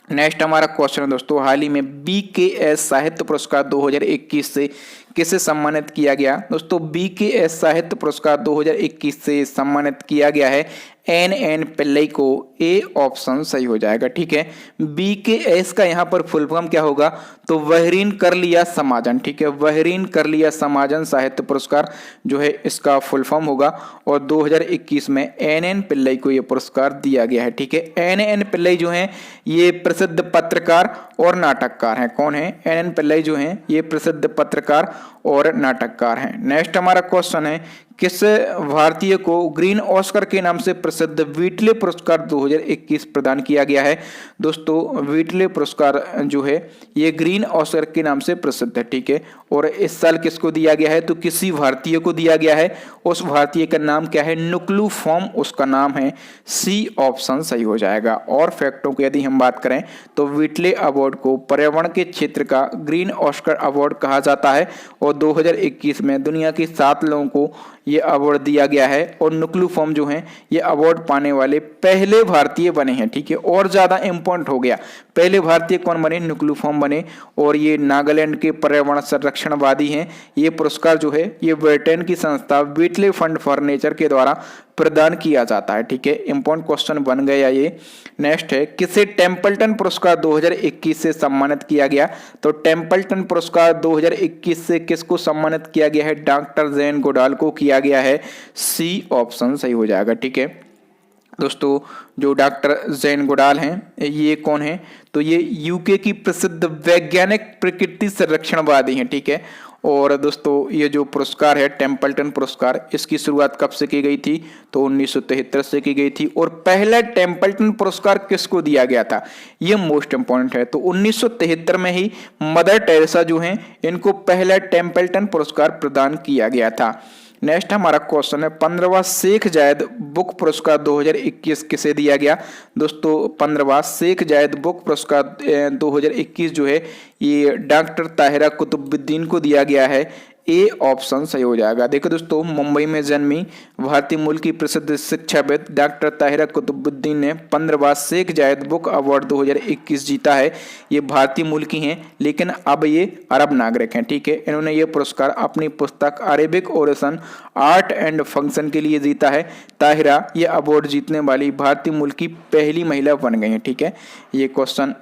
नेक्स्ट हमारा क्वेश्चन है दोस्तों, हाल ही में BKS साहित्य पुरस्कार 2021 से किसे सम्मानित किया गया। दोस्तों BKS साहित्य पुरस्कार 2021 से सम्मानित किया गया है NN पिल्लई को। ए ऑप्शन सही हो जाएगा, ठीक है। BKS का यहाँ पर फुल फॉर्म क्या होगा, तो बहरीन कर लिया समाजन, ठीक है, बहरीन कर लिया समाजन साहित्य पुरस्कार जो है इसका फुल फॉर्म होगा। और 2021 में NN पिल्लई को ये पुरस्कार दिया गया है, ठीक है। NN पिल्लई जो है ये प्रसिद्ध पत्रकार और नाटककार हैं। कौन है, NN पिल्लई जो हैं ये प्रसिद्ध पत्रकार और नाटककार हैं। नेक्स्ट हमारा क्वेश्चन है, किस भारतीय को ग्रीन ऑस्कर के नाम से प्रसिद्ध व्हिटले पुरस्कार 2021 प्रदान किया गया है। दोस्तों व्हिटले पुरस्कार जो है ये ग्रीन ऑस्कर के नाम से प्रसिद्ध है, ठीक है। और इस साल किसको दिया गया है, तो किसी भारतीय को दिया गया है। उस भारतीय का नाम क्या है, नुक्लू फॉर्म उसका नाम है। सी ऑप्शन सही हो जाएगा। और फैक्टों की यदि हम बात करें तो व्हिटले अवार्ड को पर्यावरण के क्षेत्र का ग्रीन ऑस्कर अवार्ड कहा जाता है और 2021 में दुनिया के 7 लोगों को ये अवार्ड दिया गया है। और नुक्लू फॉर्म जो हैं ये अवार्ड पाने वाले पहले भारतीय बने हैं, ठीक है। और ज़्यादा इम्पोर्टेंट हो गया, पहले भारतीय कौन बने, नुक्लू फॉर्म बने। और ये नागालैंड के पर्यावरण संरक्षणवादी हैं। ये पुरस्कार जो है ये ब्रिटेन की संस्था व्हिटले फंड फॉर नेचर के द्वारा प्रदान किया जाता है, ठीक है। इंपॉर्टेंट क्वेश्चन बन गया ये। नेक्स्ट है, किसे टेम्पल्टन पुरस्कार 2021 से सम्मानित किया गया। तो टेम्पल्टन पुरस्कार 2021 से किसको सम्मानित किया गया है, डॉक्टर जैन गोडाल को किया गया है। सी ऑप्शन सही हो जाएगा, ठीक है। दोस्तों जो डॉक्टर जैन गोडाल हैं ये कौन है, तो ये यूके की प्रसिद्ध वैज्ञानिक प्रकृति संरक्षणवादी हैं, ठीक है। और दोस्तों ये जो पुरस्कार है टेम्पल्टन पुरस्कार, इसकी शुरुआत कब से की गई थी, तो 1973 से की गई थी। और पहला टेम्पल्टन पुरस्कार किसको दिया गया था, ये मोस्ट इंपॉर्टेंट है। तो 1973 में ही मदर टेरेसा जो हैं इनको पहला टेम्पल्टन पुरस्कार प्रदान किया गया था। नेक्स्ट हमारा क्वेश्चन है, 15वां शेख जायद बुक पुरस्कार 2021 किसे दिया गया। दोस्तों 15वां शेख जायद बुक पुरस्कार 2021 जो है ये डॉक्टर ताहिरा कुतुबुद्दीन को दिया गया है। ए ऑप्शन सही हो जाएगा। देखो दोस्तों मुंबई में जन्मी भारतीय मूल की प्रसिद्ध शिक्षाविद डॉक्टर ताहिरा कुतुबुद्दीन ने 15वां शेख जायद बुक अवार्ड 2021 जीता है। ये भारतीय मूल की हैं लेकिन अब ये अरब नागरिक हैं, ठीक है। इन्होंने ये पुरस्कार अपनी पुस्तक Arabic oration art and function के लिए जीता है। ताहिरा ये अवार्ड जीतने वाली भारतीय मूल की पहली महिला बन गई हैं, ठीक है। ये क्वेश्चन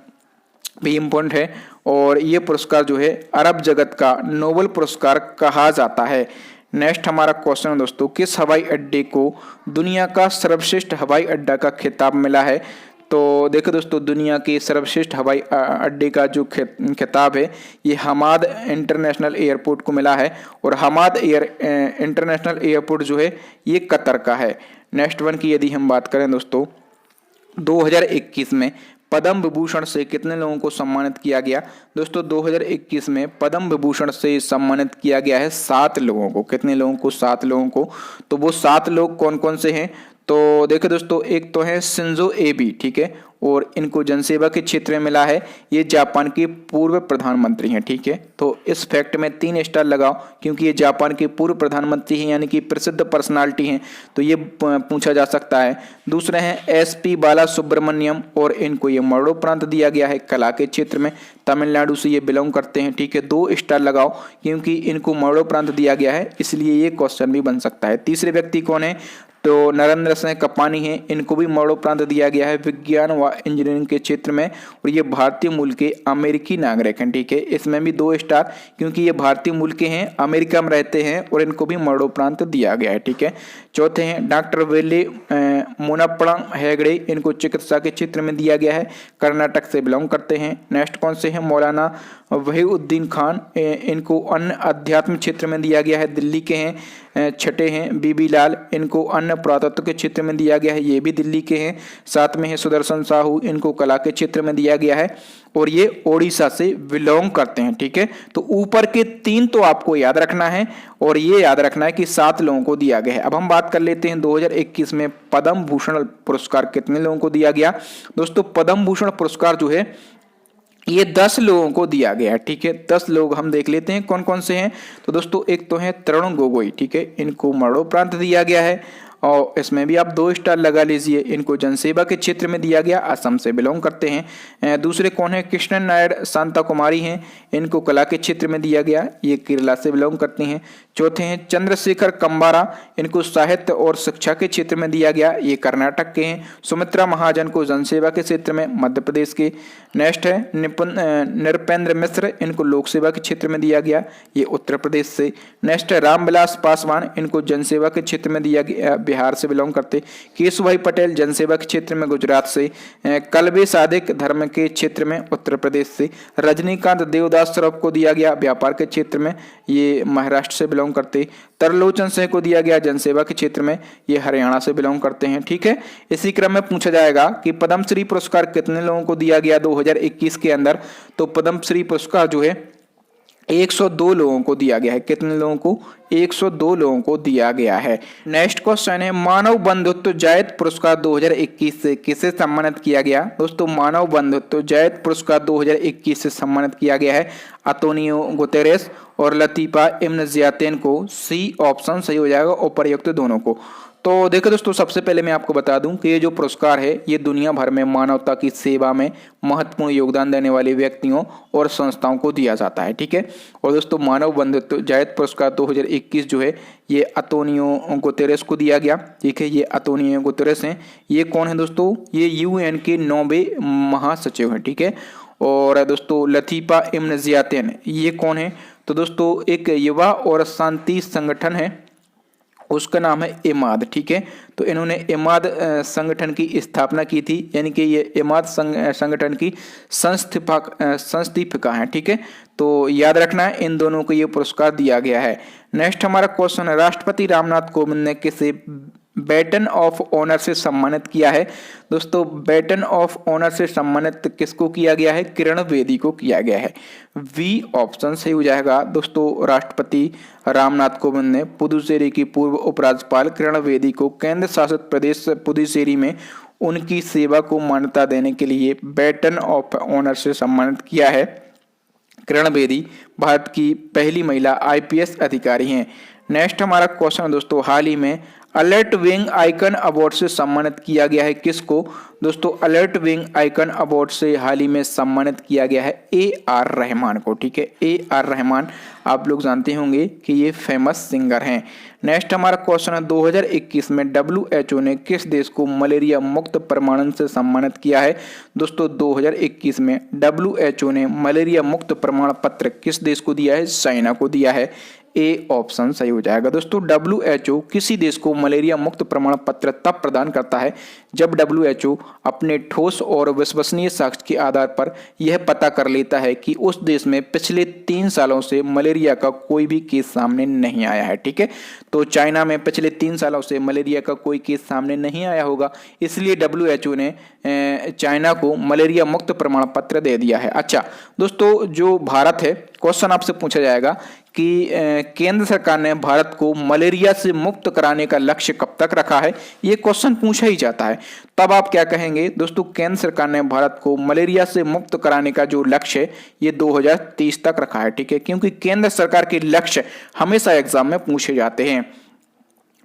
भी इम्पोर्टेंट है। और ये पुरस्कार जो है अरब जगत का नोबेल पुरस्कार कहा जाता है। नेक्स्ट हमारा क्वेश्चन है दोस्तों, किस हवाई अड्डे को दुनिया का सर्वश्रेष्ठ हवाई अड्डा का खिताब मिला है? तो देखो दोस्तों, दुनिया के सर्वश्रेष्ठ हवाई अड्डे का जो खिताब है ये हमाद इंटरनेशनल एयरपोर्ट को मिला है, और हमाद इंटरनेशनल एयरपोर्ट जो है ये कतर का है। नेक्स्ट वन की यदि हम बात करें दोस्तों, 2021 में पद्म विभूषण से कितने लोगों को सम्मानित किया गया? दोस्तों 2021 में पद्म विभूषण से सम्मानित किया गया है 7 लोगों को। कितने लोगों को? 7 लोगों को। तो वो 7 लोग कौन कौन से हैं? तो देखो दोस्तों, एक तो है शिंजो एबे, ठीक है, और इनको जनसेवा के क्षेत्र में मिला है। ये जापान के पूर्व प्रधानमंत्री हैं, ठीक है। तो इस फैक्ट में 3 स्टार लगाओ, क्योंकि ये जापान के पूर्व प्रधानमंत्री हैं, यानी कि प्रसिद्ध पर्सनालिटी हैं, तो ये पूछा जा सकता है। दूसरे हैं SP बाला सुब्रमण्यम, और इनको ये मरणोपरांत दिया गया है कला के क्षेत्र में, तमिलनाडु से ये बिलोंग करते हैं, ठीक है। 2 स्टार लगाओ, क्योंकि इनको मरणोपरांत दिया गया है, इसलिए ये क्वेश्चन भी बन सकता है। तीसरे व्यक्ति कौन है? तो नरेंद्र सिंह कपानी हैं, इनको भी मरणोपरांत दिया गया है विज्ञान व इंजीनियरिंग के क्षेत्र में, और ये भारतीय मूल के अमेरिकी नागरिक हैं, ठीक है। इसमें भी 2 स्टार, क्योंकि ये भारतीय मूल के हैं, अमेरिका में रहते हैं, और इनको भी मरणोपरांत दिया गया है, ठीक है। चौथे हैं डॉक्टर वेले मोनाप्पा हेगड़े, इनको चिकित्सा के क्षेत्र में दिया गया है, कर्नाटक से बिलोंग करते हैं। नेक्स्ट कौन से हैं? मौलाना वहीउद्दीन खान, इनको अन्य अध्यात्म क्षेत्र में दिया गया है, दिल्ली के हैं। छठे हैं बीबी लाल, इनको अन्य पुरातत्व के क्षेत्र में दिया गया है, ये भी दिल्ली के हैं। 7वें हैं सुदर्शन साहू, इनको कला के क्षेत्र में दिया गया है, और ये ओडिशा से बिलोंग करते हैं, ठीक है। तो ऊपर के 3 तो आपको याद रखना है, और ये याद रखना है कि 7 लोगों को दिया गया है। अब हम बात कर लेते हैं 2021 में पद्म भूषण पुरस्कार कितने लोगों को दिया गया? दोस्तों पद्म भूषण पुरस्कार जो है ये 10 लोगों को दिया गया है, ठीक है। 10 लोग हम देख लेते हैं कौन कौन से हैं। तो दोस्तों एक तो है तरुण गोगोई, ठीक है, इनको मरणोपरांत दिया गया है, और इसमें भी आप 2 स्टार लगा लीजिए। इनको जनसेवा के क्षेत्र में दिया गया, असम से बिलोंग करते हैं। दूसरे कौन है? कृष्णन नायर शांता कुमारी हैं, इनको कला के क्षेत्र में दिया गया, ये केरला से बिलोंग करती हैं। चौथे हैं चंद्रशेखर कंबारा, इनको साहित्य और शिक्षा के क्षेत्र में दिया गया, ये कर्नाटक के हैं। सुमित्रा महाजन को जनसेवा के क्षेत्र में, मध्य प्रदेश के। नेक्स्ट है नृपेंद्र मिश्र, इनको लोक सेवा के क्षेत्र में दिया गया, ये उत्तर प्रदेश से। नेक्स्ट है रामविलास पासवान, इनको जनसेवा के क्षेत्र में दिया गया, बिहार से बिलोंग करते। केशुभाई पटेल जनसेवा के क्षेत्र में, गुजरात से। कल्बे सादिक धर्म के क्षेत्र में, उत्तर प्रदेश से। रजनीकांत देवदास श्रॉफ को दिया गया व्यापार के क्षेत्र में, ये महाराष्ट्र से बिलोंग करते। तरलोचन सिंह को दिया गया जनसेवा के क्षेत्र में, ये हरियाणा से बिलोंग करते हैं, ठीक है। इसी क्रम में पूछा जाएगा कि पद्मश्री पुरस्कार कितने लोगों को दिया गया 2021 के अंदर? तो पद्मश्री पुरस्कार जो है 102 लोगों को दिया गया है। कितने लोगों को? 102 लोगों को दिया गया है। नेक्स्ट क्वेश्चन है मानव बंधुत्व जायद पुरस्कार 2021 से किसे सम्मानित किया गया? दोस्तों मानव बंधुत्व जायद पुरस्कार 2021 से सम्मानित किया गया है अंतोनियो गुतेरेस और लतीफा इब्न ज़ियातैन को। सी ऑप्शन सही हो जाएगा, उपर्युक्त दोनों को। तो देखो दोस्तों, सबसे पहले मैं आपको बता दूं कि ये जो पुरस्कार है ये दुनिया भर में मानवता की सेवा में महत्वपूर्ण योगदान देने वाले व्यक्तियों और संस्थाओं को दिया जाता है, ठीक है। और दोस्तों मानव बंधुत्व जायद पुरस्कार 2021 जो है ये अंतोनियो गुतेरेस को दिया गया, ठीक है। ये अंतोनियो गुतेरेस हैं, ये कौन है दोस्तों? ये UN के 9वें महासचिव हैं, ठीक है। और दोस्तों लतीफा इब्न ज़ियातैन ये कौन है? तो दोस्तों एक युवा और शांति संगठन है, उसका नाम है इमाद, ठीक है। तो इन्होंने इमाद संगठन की स्थापना की थी, यानी कि ये इमाद संगठन की संस्थापिका हैं, ठीक है। तो याद रखना है इन दोनों को ये पुरस्कार दिया गया है। नेक्स्ट हमारा क्वेश्चन है राष्ट्रपति रामनाथ कोविंद ने किसे बैटन ऑफ ऑनर से सम्मानित किया है? दोस्तों बैटन ऑफ ऑनर से सम्मानित किसको किया गया है? किरण बेदी को किया गया है। वी ऑप्शन सही हो जाएगा दोस्तों। राष्ट्रपति रामनाथ कोविंद ने पुदुचेरी की पूर्व उपराज्यपाल किरण बेदी को केंद्र शासित प्रदेश पुदुचेरी में उनकी सेवा को मान्यता देने के लिए बैटन ऑफ ऑनर से सम्मानित किया है। किरण बेदी भारत की पहली महिला IPS अधिकारी हैं। नेक्स्ट हमारा क्वेश्चन दोस्तों, हाल ही में अलर्ट विंग आइकन अवार्ड से सम्मानित किया गया है किसको? दोस्तों अलर्ट विंग आइकन अवार्ड से हाल ही में सम्मानित किया गया है AR रहमान को, ठीक है। AR रहमान आप लोग जानते होंगे कि ये फेमस सिंगर हैं। नेक्स्ट हमारा क्वेश्चन है 2021 में WHO ने किस देश को मलेरिया मुक्त प्रमाणन से सम्मानित किया है? दोस्तों 2021 में WHO ने मलेरिया मुक्त प्रमाण पत्र किस देश को दिया है? चाइना को दिया है। ए ऑप्शन सही हो जाएगा। दोस्तों WHO किसी देश को मलेरिया मुक्त प्रमाण पत्र तब प्रदान करता है जब WHO अपने ठोस और विश्वसनीय साक्ष्य के आधार पर यह पता कर लेता है कि उस देश में पिछले 3 सालों से मलेरिया का कोई भी केस सामने नहीं आया है। ठीक है, तो चाइना में पिछले 3 सालों से मलेरिया का कोई केस सामने नहीं आया होगा, इसलिए WHO ने चाइना को मलेरिया मुक्त प्रमाण पत्र दे दिया है। अच्छा दोस्तों, जो भारत है, क्वेश्चन आपसे पूछा जाएगा कि केंद्र सरकार ने भारत को मलेरिया से मुक्त कराने का लक्ष्य कब तक रखा है, ये क्वेश्चन पूछा ही जाता है। तब आप क्या कहेंगे दोस्तों, केंद्र सरकार ने भारत को मलेरिया से मुक्त कराने का जो लक्ष्य है ये 2030 तक रखा है। ठीक है, क्योंकि केंद्र सरकार के लक्ष्य हमेशा एग्जाम में पूछे जाते हैं।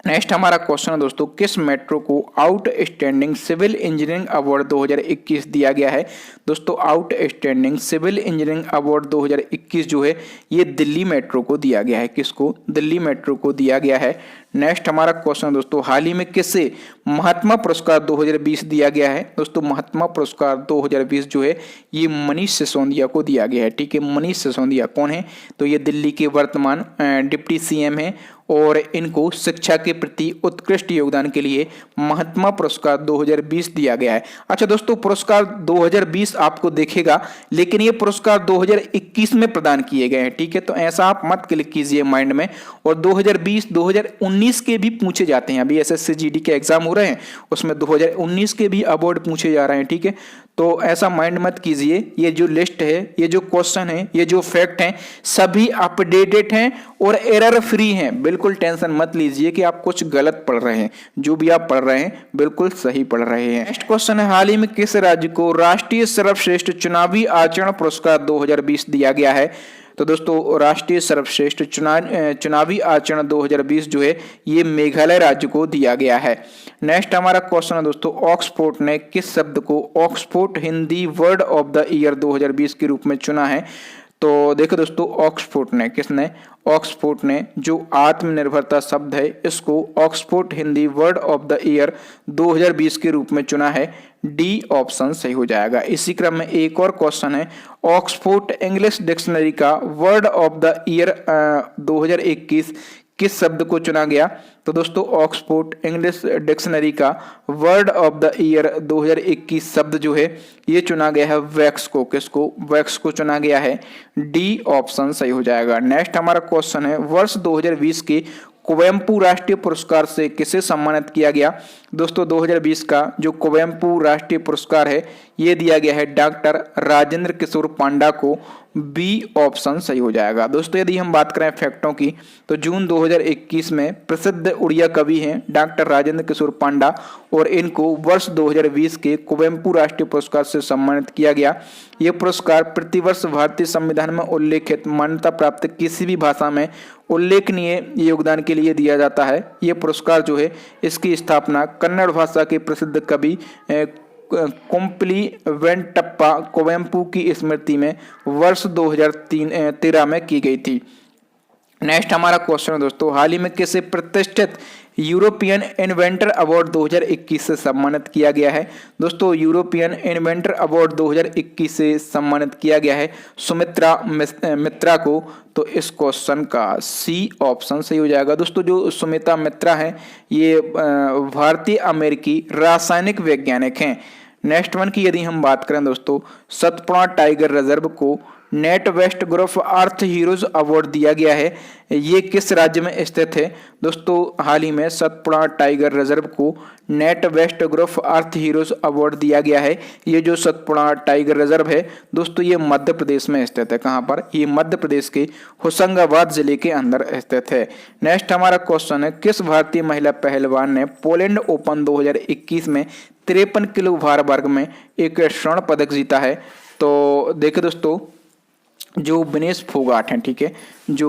नेक्स्ट हमारा क्वेश्चन है दोस्तों, किस मेट्रो को आउटस्टैंडिंग सिविल इंजीनियरिंग अवार्ड 2021 दिया गया है। दोस्तों आउटस्टैंडिंग सिविल इंजीनियरिंग अवार्ड 2021 जो है ये दिल्ली मेट्रो को दिया गया है। किसको? दिल्ली मेट्रो को दिया गया है। नेक्स्ट हमारा क्वेश्चन दोस्तों, हाल ही में किसे महात्मा पुरस्कार 2020 दिया गया है। दोस्तों महात्मा पुरस्कार 2020 जो है ये मनीष सिसोदिया को दिया गया है। ठीक है, मनीष सिसोदिया कौन है? तो ये दिल्ली के वर्तमान डिप्टी CM है और इनको शिक्षा के प्रति उत्कृष्ट योगदान के लिए महात्मा पुरस्कार 2020 दिया गया है। अच्छा दोस्तों, पुरस्कार 2020 आपको देखेगा, लेकिन ये पुरस्कार 2021 में प्रदान किए गए हैं। ठीक है, तो ऐसा आप मत क्लिक कीजिए माइंड में। और 2020 2019 के भी पूछे जाते हैं, अभी SSC GD के एग्जाम हो रहे हैं, उसमें 2019 के भी अवार्ड पूछे जा रहे हैं। ठीक है, तो ऐसा माइंड मत कीजिए। ये जो लिस्ट है, ये जो क्वेश्चन है, ये जो फैक्ट हैं, सभी अपडेटेड हैं और एरर फ्री हैं। बिल्कुल टेंशन मत लीजिए कि आप कुछ गलत पढ़ रहे हैं, जो भी आप पढ़ रहे हैं बिल्कुल सही पढ़ रहे हैं। नेक्स्ट क्वेश्चन है, हाल ही में किस राज्य को राष्ट्रीय सर्वश्रेष्ठ चुनावी आचरण पुरस्कार 2020 दिया गया है। तो दोस्तों राष्ट्रीय सर्वश्रेष्ठ चुनावी आचरण 2020 जो है ये मेघालय राज्य को दिया गया है। नेक्स्ट हमारा क्वेश्चन है दोस्तों, ऑक्सफोर्ड ने किस शब्द को Oxford Hindi word of the year 2020 के रूप में चुना है। तो देखो दोस्तों, ऑक्सफोर्ड ने, किसने? ऑक्सफोर्ड ने जो आत्मनिर्भरता शब्द है इसको Oxford Hindi word of the year 2020 के रूप में चुना है। डी ऑप्शन सही हो जाएगा। इसी क्रम में एक और क्वेश्चन है, ऑक्सफोर्ड इंग्लिश डिक्शनरी का वर्ड ऑफ द ईयर 2021 किस शब्द को चुना गया। तो दोस्तों ऑक्सफोर्ड इंग्लिश डिक्शनरी का वर्ड ऑफ द ईयर 2021 शब्द जो है ये चुना गया है वैक्स को। किसको? वैक्स को चुना गया है। डी ऑप्शन सही हो जाएगा। नेक्स्ट हमारा क्वेश्चन है, वर्ष 2020 के कुवेम्पू राष्ट्रीय पुरस्कार से किसे सम्मानित किया गया। दोस्तों 2020 का जो कुवेम्पू राष्ट्रीय पुरस्कार है ये दिया गया है डॉक्टर राजेंद्र किशोर पांडा को। बी ऑप्शन सही हो जाएगा। दोस्तों यदि हम बात करें फैक्टों की, तो जून 2021 में प्रसिद्ध उड़िया कवि हैं डॉक्टर राजेंद्र किशोर पांडा और इनको वर्ष 2020 के कुवेम्पू राष्ट्रीय पुरस्कार से सम्मानित किया गया। ये पुरस्कार प्रतिवर्ष भारतीय संविधान में उल्लेखित मान्यता प्राप्त किसी भी भाषा में उल्लेखनीय योगदान के लिए दिया जाता है। ये पुरस्कार जो है इसकी स्थापना कन्नड़ भाषा के प्रसिद्ध कवि कुम्पली वेंकटप्पा कुवेम्पू की स्मृति में वर्ष 2013 में की गई थी। नेक्स्ट हमारा क्वेश्चन है दोस्तों, हाल ही में किसे प्रतिष्ठित यूरोपियन इन्वेंटर अवार्ड 2021 से सम्मानित किया गया है। दोस्तों यूरोपियन इन्वेंटर अवार्ड 2021 से सम्मानित किया गया है सुमित्रा मित्रा को। तो इस क्वेश्चन का सी ऑप्शन सही हो जाएगा। दोस्तों जो सुमित्रा मित्रा है ये भारतीय अमेरिकी रासायनिक वैज्ञानिक हैं। नेक्स्ट वन की यदि हम बात करें दोस्तों, सतपुड़ा टाइगर रिजर्व को नेट वेस्ट ग्रुप अर्थ हीरोज अवार्ड दिया गया है। ये किस राज्य में स्थित है। दोस्तों हाल ही में सतपुड़ा टाइगर रिजर्व को नेट वेस्ट ग्रुप अर्थ हीरोज अवार्ड दिया गया है। ये जो सतपुड़ा टाइगर रिजर्व है दोस्तों ये मध्य प्रदेश में स्थित है। कहाँ पर? ये मध्य प्रदेश के होशंगाबाद जिले के अंदर स्थित है। नेक्स्ट हमारा क्वेश्चन है, किस भारतीय महिला पहलवान ने पोलैंड ओपन 2021 में 53 किलो भार वर्ग में एक स्वर्ण पदक जीता है। तो देखिए दोस्तों जो विनेश फोगाट हैं, ठीक है, जो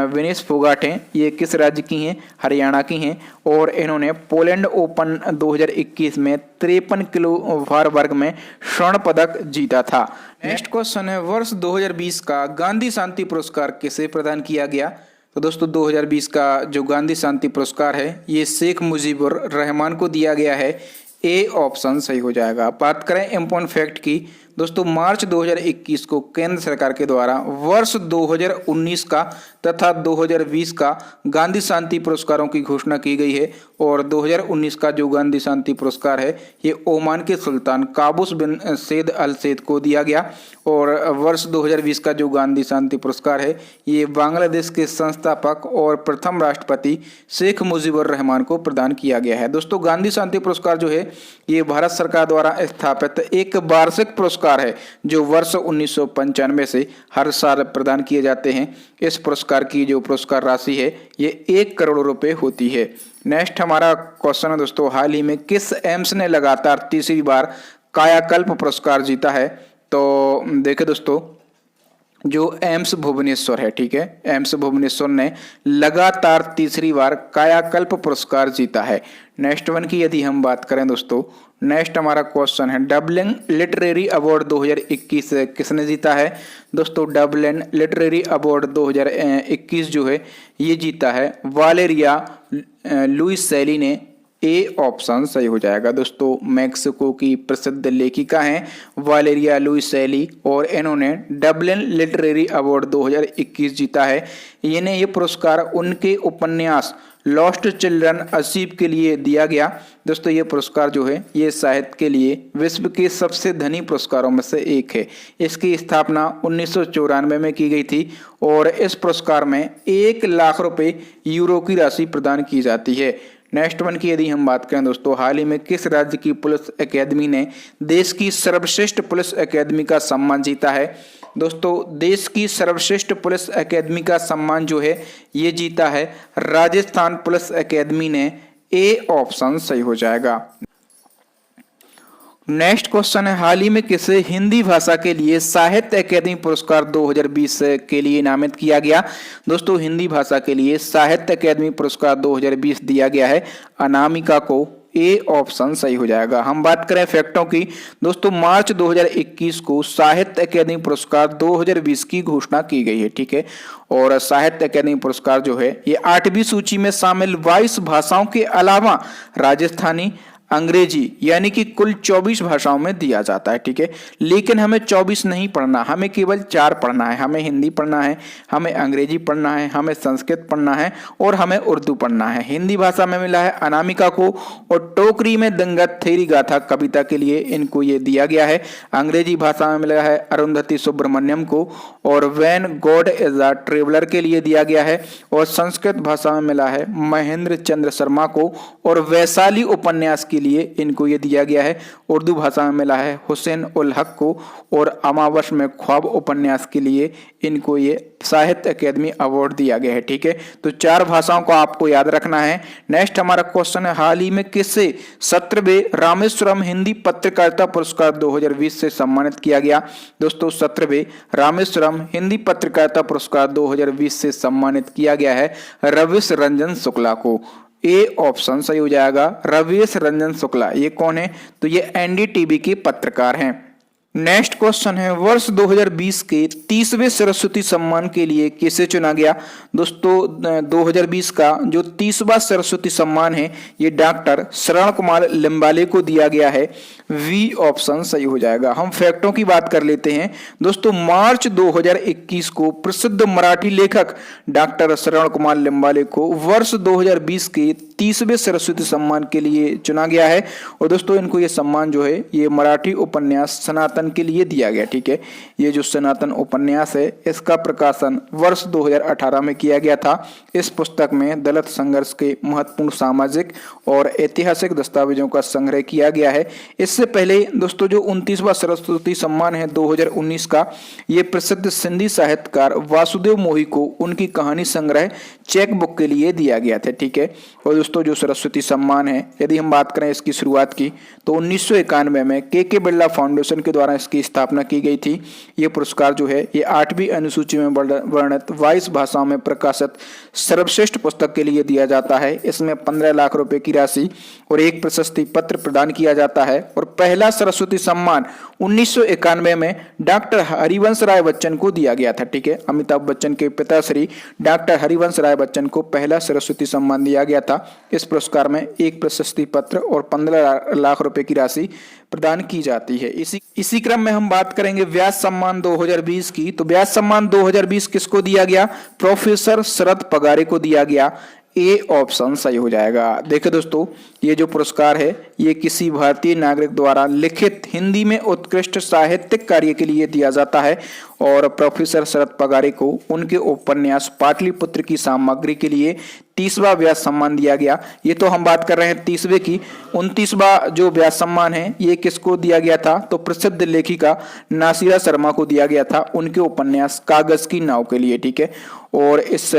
विनेश फोगाट हैं ये किस राज्य की हैं? हरियाणा की हैं और इन्होंने पोलैंड ओपन 2021 में 53 किलो भार वर्ग में स्वर्ण पदक जीता था। नेक्स्ट क्वेश्चन है, वर्ष 2020 का गांधी शांति पुरस्कार किसे प्रदान किया गया। तो दोस्तों 2020 का जो गांधी शांति पुरस्कार है ये शेख मुजीबुर रहमान को दिया गया है। ए ऑप्शन सही हो जाएगा। बात करें इम्पोर्टेंट फैक्ट की, दोस्तों मार्च 2021 को केंद्र सरकार के द्वारा वर्ष 2019 का तथा 2020 का गांधी शांति पुरस्कारों की घोषणा की गई है। और 2019 का जो गांधी शांति पुरस्कार है ये ओमान के सुल्तान काबूस बिन सैद अल सैद को दिया गया। और वर्ष 2020 का जो गांधी शांति पुरस्कार है ये बांग्लादेश के संस्थापक और प्रथम राष्ट्रपति शेख मुजीबुर रहमान को प्रदान किया गया है। दोस्तों गांधी शांति पुरस्कार जो है ये भारत सरकार द्वारा स्थापित एक वार्षिक पुरस्कार है जो वर्ष 1995 से हर साल प्रदान किए जाते हैं। इस पुरस्कार की जो पुरस्कार राशि है ये 1 करोड़ रुपए होती है। नेक्स्ट हमारा क्वेश्चन है दोस्तों, हाल ही में किस एम्स ने लगातार तीसरी बार कायाकल्प पुरस्कार जीता है? तो देखिए दोस्तों, जो एम्स भुवनेश्वर है, ठीक है, एम्स भुवनेश्वर ने लगातार तीसरी बार कायाकल्प पुरस्कार जीता है। नेक्स्ट वन की यदि हम बात करें दोस्तों, नेक्स्ट हमारा क्वेश्चन है डबलिन लिटरेरी अवार्ड 2021 किसने जीता है? दोस्तों डबलिन लिटरेरी अवार्ड 2021 जो है ये जीता है वालेरिया लुइस शैली ने। ए ऑप्शन सही हो जाएगा। दोस्तों मैक्सिको की प्रसिद्ध लेखिका हैं वालेरिया लुइस शैली और इन्होंने डबलिन लिटरेरी अवार्ड 2021 जीता है। इन्हें ये पुरस्कार उनके उपन्यास लॉस्ट चिल्ड्रन असीब के लिए दिया गया। दोस्तों ये पुरस्कार जो है ये साहित्य के लिए विश्व के सबसे धनी पुरस्कारों में से एक है। इसकी स्थापना 1994 में की गई थी और इस पुरस्कार में 1 लाख रुपए यूरो की राशि प्रदान की जाती है। नेक्स्ट वन की यदि हम बात करें दोस्तों, हाल ही में किस राज्य की पुलिस अकेदमी ने देश की सर्वश्रेष्ठ पुलिस अकेदमी का सम्मान जीता है? दोस्तों देश की सर्वश्रेष्ठ पुलिस अकेदमी का सम्मान जो है ये जीता है राजस्थान पुलिस अकेदमी ने। ए ऑप्शन सही हो जाएगा। नेक्स्ट क्वेश्चन है, हाल ही में किसे हिंदी भाषा के लिए साहित्य अकादमी पुरस्कार 2020 के लिए नामित किया गया? दोस्तों हिंदी भाषा के लिए साहित्य अकादमी पुरस्कार 2020 दिया गया है अनामिका को। ए ऑप्शन सही हो जाएगा। हम बात करें फैक्टों की दोस्तों, मार्च 2021 को साहित्य अकादमी पुरस्कार 2020 की घोषणा की गई है, ठीक है। और साहित्य अकादमी पुरस्कार जो है ये 8वीं सूची में शामिल 22 भाषाओं के अलावा राजस्थानी, अंग्रेजी यानी कि कुल 24 भाषाओं में दिया जाता है, ठीक है। लेकिन हमें 24 नहीं पढ़ना, हमें केवल 4 पढ़ना है। हमें हिंदी पढ़ना है, हमें अंग्रेजी पढ़ना है, हमें संस्कृत पढ़ना है और हमें उर्दू पढ़ना है। हिंदी भाषा में मिला है अनामिका को और टोकरी में दंगत थेरी गाथा कविता के लिए इनको ये दिया गया है। अंग्रेजी भाषा में मिला है अरुंधति सुब्रमण्यम को और when God is a traveller के लिए दिया गया है। और संस्कृत भाषा में मिला है महेंद्र चंद्र शर्मा को और वैशाली उपन्यास के लिए इनको ये दिया गया है। उर्दू भाषा में मिला है हुसैन उल हक को और अमावस में ख्वाब उपन्यास के लिए इनको ये साहित्य अकादमी अवार्ड दिया गया है, ठीक है। तो 4 भाषाओं को आपको याद रखना है। नेक्स्ट हमारा क्वेश्चन है, हाल ही में किसे 17वें रामेश्वरम हिंदी पत्रकारिता पुरस्कार 2020 से सम्मानित किया गया? दोस्तों 17वें रामेश्वरम हिंदी पत्रकारिता पुरस्कार 2020 से सम्मानित किया गया है रविश रंजन शुक्ला को। ए ऑप्शन सही हो जाएगा। रविश रंजन शुक्ला ये कौन है? तो ये एनडीटीवी के पत्रकार हैं। नेक्स्ट क्वेश्चन है, वर्ष 2020 के 30वें सरस्वती सम्मान के लिए किसे चुना गया? दोस्तों 2020 का जो 30वां सरस्वती सम्मान है ये डॉक्टर शरण कुमार लिम्बाले को दिया गया है। वी ऑप्शन सही हो जाएगा। हम फैक्टों की बात कर लेते हैं दोस्तों, मार्च 2021 को प्रसिद्ध मराठी लेखक डॉक्टर शरण कुमार लिम्बाले को वर्ष 2020 के 30वें सरस्वती सम्मान के लिए चुना गया है। और दोस्तों इनको ये सम्मान जो है ये मराठी उपन्यास सनातन के लिए दिया गया, ठीक है। ये जो सनातन उपन्यास है इसका प्रकाशन वर्ष 2018 में किया गया था। इस पुस्तक में दलित संघर्ष के महत्वपूर्ण सामाजिक और ऐतिहासिक दस्तावेजों का संग्रह किया गया है। इससे पहले दोस्तों जो 29वां सरस्वती सम्मान है 2019 का, ये प्रसिद्ध सिंधी साहित्यकार वासुदेव मोही को उनकी कहानी संग्रह चेक बुक के लिए दिया गया था, ठीक है। और दोस्तों जो सरस्वती सम्मान है यदि हम बात करें इसकी शुरुआत की तो 1991 में के बिरला फाउंडेशन के द्वारा इसकी स्थापना की गई थी। ये पुरस्कार जो है ये 8वीं अनुसूची में वर्णित 22 भाषाओं में प्रकाशित सर्वश्रेष्ठ पुस्तक के लिए दिया जाता है। इसमें 15 लाख रुपए की राशि और एक प्रशस्ति पत्र प्रदान किया जाता है। और पहला सरस्वती सम्मान 1991 में डॉक्टर हरिवंश राय बच्चन को दिया गया था, ठीक है। अमिताभ बच्चन के पिता श्री डॉक्टर हरिवंश राय बच्चन को पहला सरस्वती सम्मान दिया गया था। इस पुरस्कार में एक प्रशस्ति पत्र और 15 लाख रुपए की राशि
प्रदान की जाती है। इसी क्रम में हम बात करेंगे व्यास सम्मान 2020 की। तो व्यास सम्मान 2020 किसको दिया गया? प्रोफेसर शरद पगारे को दिया गया। ए ऑप्शन सही हो जाएगा। देखिए दोस्तों, ये जो पुरस्कार है ये किसी भारतीय नागरिक द्वारा लिखित हिंदी में उत्कृष्ट साहित्यिक कार्य के लिए दिया जाता है और प्रोफेसर शरद पगारे को उनके उपन्यास पाटलिपुत्र की सामग्री के लिए 30वां व्यास सम्मान दिया गया। ये तो हम बात कर रहे हैं 30वें की। 29वां जो व्यास सम्मान है ये किसको दिया गया था? तो प्रसिद्ध लेखिका नासिरा शर्मा को दिया गया था उनके उपन्यास कागज की नाव के लिए। ठीक है, और इस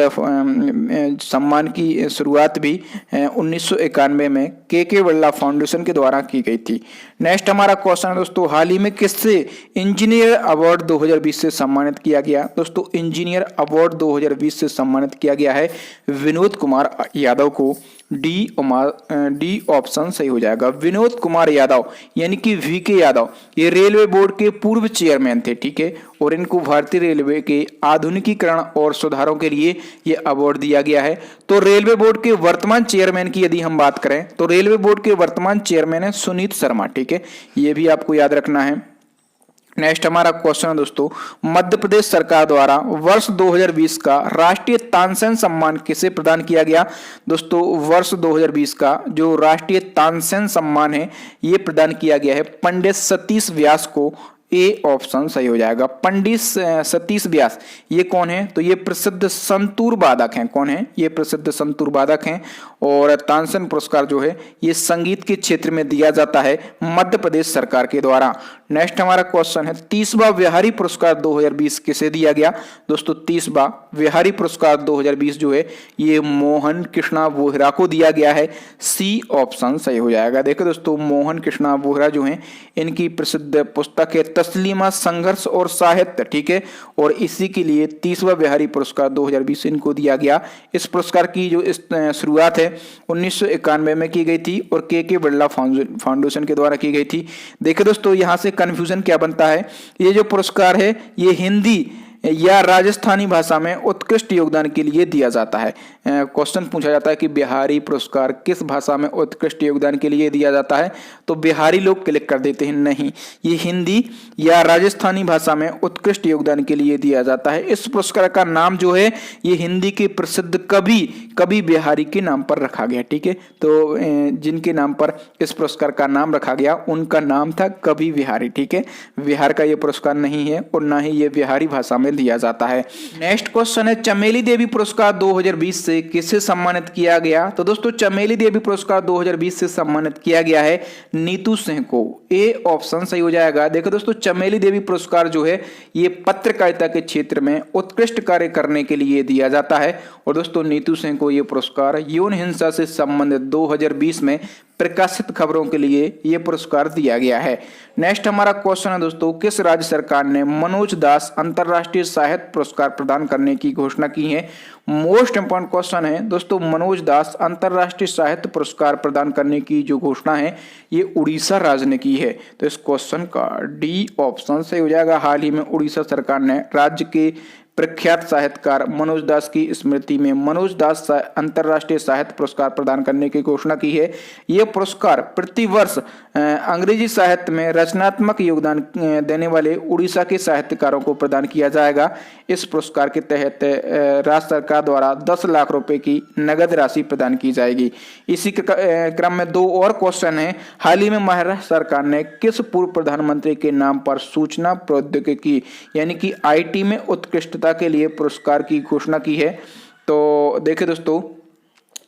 सम्मान की शुरुआत भी 1991 में के बिरला फाउंडेशन के द्वारा की गई थी। नेक्स्ट हमारा क्वेश्चन है दोस्तों, हाल ही में किससे इंजीनियर अवार्ड 2020 से सम्मानित किया गया? दोस्तों, इंजीनियर अवार्ड 2020 से सम्मानित किया गया है विनोद कुमार यादव को। डी ऑप्शन सही हो जाएगा। विनोद कुमार यादव यानी कि वीके यादव ये रेलवे बोर्ड के पूर्व चेयरमैन थे। ठीक है, और इनको भारतीय रेलवे के आधुनिकीकरण और सुधारों के लिए ये अवार्ड दिया गया है। तो रेलवे बोर्ड के वर्तमान चेयरमैन की यदि हम बात करें तो रेलवे बोर्ड के वर्तमान चेयरमैन है सुनीत शर्मा। ठीक है, ये भी आपको याद रखना है। नेक्स्ट हमारा क्वेश्चन है दोस्तों, मध्य प्रदेश सरकार द्वारा वर्ष 2020 का राष्ट्रीय तानसेन सम्मान किसे प्रदान किया गया? दोस्तों, वर्ष 2020 का जो राष्ट्रीय तानसेन सम्मान है ये प्रदान किया गया है पंडित सतीश व्यास को। ए ऑप्शन सही हो जाएगा। पंडित सतीश व्यास ये कौन है? तो ये प्रसिद्ध संतूर वादक हैं। कौन है? ये प्रसिद्ध संतूर वादक हैं। और तानसेन पुरस्कार जो है ये संगीत के क्षेत्र में दिया जाता है मध्य प्रदेश सरकार के द्वारा। नेक्स्ट हमारा क्वेश्चन है, 30वां बिहारी पुरस्कार 2020 किसे दिया गया? दोस्तों, 30वां बिहारी पुरस्कार 2020 जो है ये मोहन कृष्णा वोहरा को दिया गया है। सी ऑप्शन सही हो जाएगा। देखो दोस्तों, मोहन कृष्णा वोहरा जो है इनकी प्रसिद्ध पुस्तक है तस्लीमा संघर्ष और साहित्य। ठीक है, और इसी के लिए 30वां बिहारी पुरस्कार 2020 इनको दिया गया। इस पुरस्कार की जो शुरुआत है 1991 में की गई थी और के बिरला फाउंडेशन के द्वारा की गई थी। देखिए दोस्तों, यहाँ से कंफ्यूजन क्या बनता है, ये जो पुरस्कार है ये हिंदी या राजस्थानी भाषा में उत्कृष्ट योगदान के लिए दिया जाता है। क्वेश्चन पूछा जाता है कि बिहारी पुरस्कार किस भाषा में उत्कृष्ट योगदान के लिए दिया जाता है? तो बिहारी लोग क्लिक कर देते हैं, नहीं, ये हिंदी या राजस्थानी भाषा में उत्कृष्ट योगदान के लिए दिया जाता है। इस पुरस्कार का नाम जो है ये हिंदी के प्रसिद्ध कवि बिहारी के नाम पर रखा गया। ठीक है, तो जिनके नाम पर इस पुरस्कार का नाम रखा गया उनका नाम था कवि बिहारी। ठीक है, बिहार का ये पुरस्कार नहीं है और ना ही ये बिहारी भाषा में दिया जाता है। नेक्स्ट क्वेश्चन है, चमेली देवी पुरस्कार 2020 से किसे सम्मानित किया गया? तो दोस्तों, चमेली देवी पुरस्कार 2020 से सम्मानित किया गया है नीतू सिंह को। ए ऑप्शन सही हो जाएगा। देखो दोस्तों, चमेली देवी पुरस्कार जो है ये पत्रकारिता के क्षेत्र में उत्कृष्ट कार्य करने के लिए दिया जाता है और दोस्तों नीतू सिंह को ये पुरस्कार यौन हिंसा से संबंधित 2020 में प्रकाशित खबरों के लिए यह पुरस्कार दिया गया है। नेक्स्ट हमारा क्वेश्चन है दोस्तों, किस राज्य सरकार ने मनोज दास अंतरराष्ट्रीय साहित्य पुरस्कार प्रदान करने की घोषणा की है? मोस्ट इंपॉर्टेंट क्वेश्चन है दोस्तों, मनोज दास अंतरराष्ट्रीय साहित्य पुरस्कार प्रदान करने की जो घोषणा है ये उड़ीसा राज्य ने की है। तो इस क्वेश्चन का डी ऑप्शन सही हो जाएगा। हाल ही में उड़ीसा सरकार ने राज्य के प्रख्यात साहित्यकार मनोज दास की स्मृति में मनोज दास अंतरराष्ट्रीय साहित्य पुरस्कार प्रदान करने की घोषणा की है। यह पुरस्कार प्रतिवर्ष अंग्रेजी साहित्य में रचनात्मक योगदान देने वाले उड़ीसा के साहित्यकारों को प्रदान किया जाएगा। इस पुरस्कार के तहत राज्य सरकार द्वारा 10 लाख रुपए की नगद राशि प्रदान की जाएगी। इसी क्रम में दो और क्वेश्चन है। हाल ही में महाराष्ट्र सरकार ने किस पूर्व प्रधानमंत्री के नाम पर सूचना प्रौद्योगिकी यानी कि IT में उत्कृष्टता के लिए पुरस्कार की घोषणा की है? तो देखिए दोस्तों,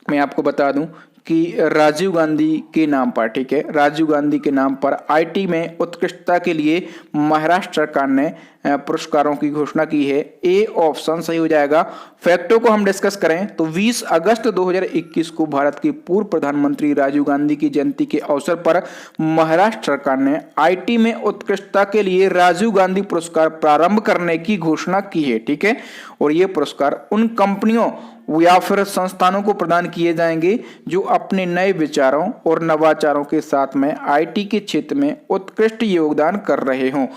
मैं आपको बता दूं कि राजीव गांधी के नाम पर, ठीक है, राजीव गांधी के नाम पर IT में उत्कृष्टता के लिए महाराष्ट्र सरकार ने पुरस्कारों की घोषणा की है। ए ऑप्शन सही हो जाएगा। फैक्टों को हम डिस्कस करें तो 20 अगस्त 2021 को भारत के पूर्व प्रधानमंत्री राजीव गांधी की जयंती के अवसर पर महाराष्ट्र सरकार ने IT में उत्कृष्टता के लिए राजीव गांधी पुरस्कार प्रारंभ करने की घोषणा की है। ठीक है, और ये पुरस्कार उन कंपनियों या फिर संस्थानों को प्रदान किए जाएंगे जो अपने नए विचारों और नवाचारों के साथ में IT के क्षेत्र में उत्कृष्ट योगदान कर रहे हों।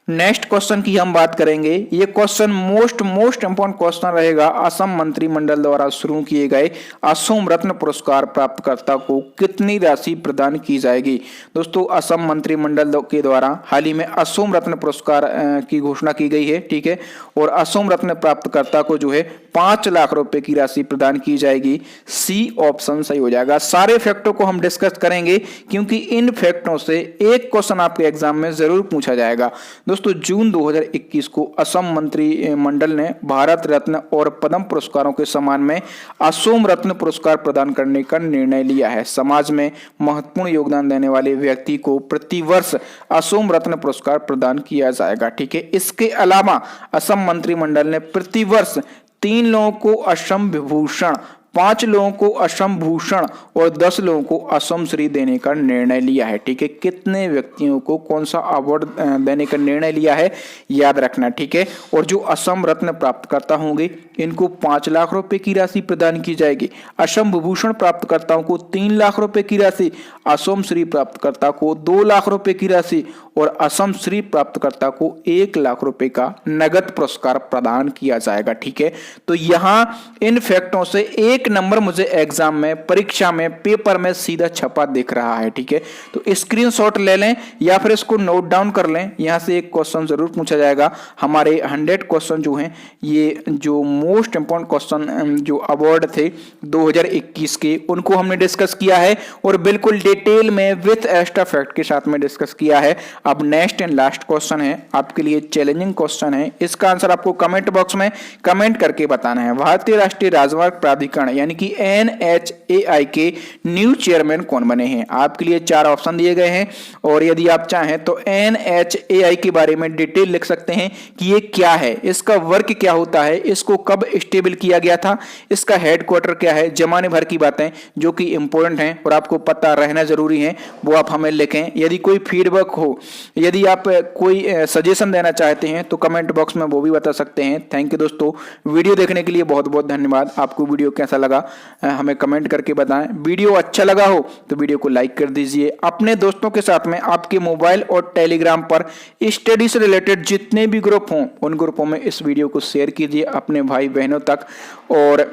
नेक्स्ट क्वेश्चन की हम बात करेंगे। ये क्वेश्चन मोस्ट इंपॉर्टेंट क्वेश्चन रहेगा। असम मंत्रिमंडल द्वारा शुरू किए गए असम रत्न पुरस्कार प्राप्तकर्ता को कितनी राशि प्रदान की जाएगी। दोस्तों, असम मंत्रिमंडल के द्वारा हाल ही में असम रत्न पुरस्कार की घोषणा की गई है, ठीक है। और असम रत्न प्राप्तकर्ता को जो है 5 लाख रुपए की राशि प्रदान की जाएगी। सी ऑप्शन सही हो जाएगा। सारे फैक्टों को हम डिस्कस करेंगे क्योंकि इन फैक्टों से एक क्वेश्चन आपके एग्जाम में जरूर पूछा जाएगा। दोस्तों, जून 2021 को असम मंत्रिमंडल ने भारत रत्न और पद्म पुरस्कारों के सम्मान में असम रत्न पुरस्कार प्रदान करने का निर्णय लिया है। समाज में महत्वपूर्ण योगदान देने वाले व्यक्ति को प्रतिवर्ष असम रत्न पुरस्कार प्रदान किया जाएगा, ठीक है। इसके अलावा असम मंत्रिमंडल ने प्रतिवर्ष 3 लोगों को असम विभूषण, 5 लोगों को असम भूषण और 10 लोगों को असम श्री देने का निर्णय लिया है, ठीक है। कितने व्यक्तियों को कौन सा अवार्ड देने का निर्णय लिया है याद रखना, ठीक है। और जो असम रत्न प्राप्तकर्ता होंगे इनको 5 लाख रुपए की राशि प्रदान की जाएगी। असम विभूषण प्राप्तकर्ताओं को 3 लाख रुपए की राशि, असम श्री प्राप्तकर्ता को 2 लाख रुपए की राशि और असम श्री प्राप्तकर्ता को 1 लाख रुपए का नगद पुरस्कार प्रदान किया जाएगा, ठीक है। तो यहां इन फैक्टों से एक नंबर मुझे एग्जाम में, परीक्षा में, पेपर में सीधा छपा दिख रहा है, ठीक है। तो स्क्रीनशॉट ले लें या फिर इसको नोट डाउन कर लें। यहां से एक क्वेश्चन जरूर पूछा जाएगा। हमारे 100 क्वेश्चन जो हैं, ये जो मोस्ट इंपॉर्टेंट क्वेश्चन जो अवार्ड थे 2021 के, उनको हमने डिस्कस किया है और बिल्कुल डिटेल में विथ एक्स्ट्रा फैक्ट के साथ में डिस्कस किया है। अब नेक्स्ट एंड लास्ट क्वेश्चन है, आपके लिए चैलेंजिंग क्वेश्चन है। इसका आंसर आपको कमेंट बॉक्स में कमेंट करके बताना है। भारतीय राष्ट्रीय राजमार्ग प्राधिकरण यानी कि NHAI के न्यू चेयरमैन कौन बने हैं। आपके लिए 4 ऑप्शन दिए गए हैं और यदि आप चाहें तो NHAI के बारे में डिटेल लिख सकते हैं कि ये क्या है, इसका वर्क क्या होता है, इसको कब स्टेबल किया गया था, इसका हेडक्वार्टर क्या है, जमाने भर की बातें जो कि इंपॉर्टेंट हैं और आपको पता रहना जरूरी है, वो आप हमें लिखें। यदि कोई फीडबैक हो, यदि आप कोई सजेशन देना चाहते हैं तो कमेंट बॉक्स में वो भी बता सकते हैं। थैंक यू दोस्तों, वीडियो देखने के लिए बहुत बहुत धन्यवाद। आपको वीडियो कैसा लगा हमें कमेंट करके बताएं। वीडियो अच्छा लगा हो तो वीडियो को लाइक कर दीजिए। अपने दोस्तों के साथ में आपके मोबाइल और टेलीग्राम पर स्टडी से रिलेटेड जितने भी ग्रुप हों उन ग्रुपों में इस वीडियो को शेयर कीजिए अपने भाई बहनों तक। और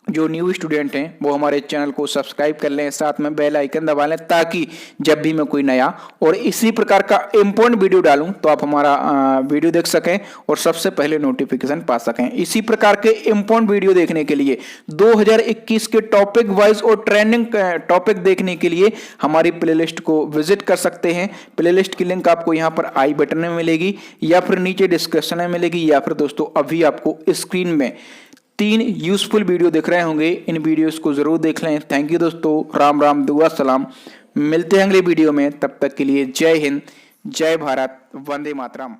जो न्यू स्टूडेंट हैं वो हमारे चैनल को सब्सक्राइब कर लें, साथ में बेल आइकन दबा लें ताकि जब भी मैं कोई नया और इसी प्रकार का इंपॉर्टेंट वीडियो डालूं तो आप हमारा वीडियो देख सकें और सबसे पहले नोटिफिकेशन पा सकें। इसी प्रकार के इंपॉर्टेंट वीडियो देखने के लिए 2021 के टॉपिक वाइज और ट्रेंडिंग टॉपिक देखने के लिए हमारी प्लेलिस्ट को विजिट कर सकते हैं। प्लेलिस्ट की लिंक आपको यहाँ पर आई बटन में मिलेगी या फिर नीचे डिस्क्रिप्शन में मिलेगी या फिर दोस्तों अभी आपको स्क्रीन में 3 यूजफुल वीडियो दिख रहे होंगे, इन वीडियोस को जरूर देख लें। थैंक यू दोस्तों, राम राम, दुआ सलाम। मिलते हैं अगले वीडियो में, तब तक के लिए जय हिंद, जय भारत, वंदे मातरम।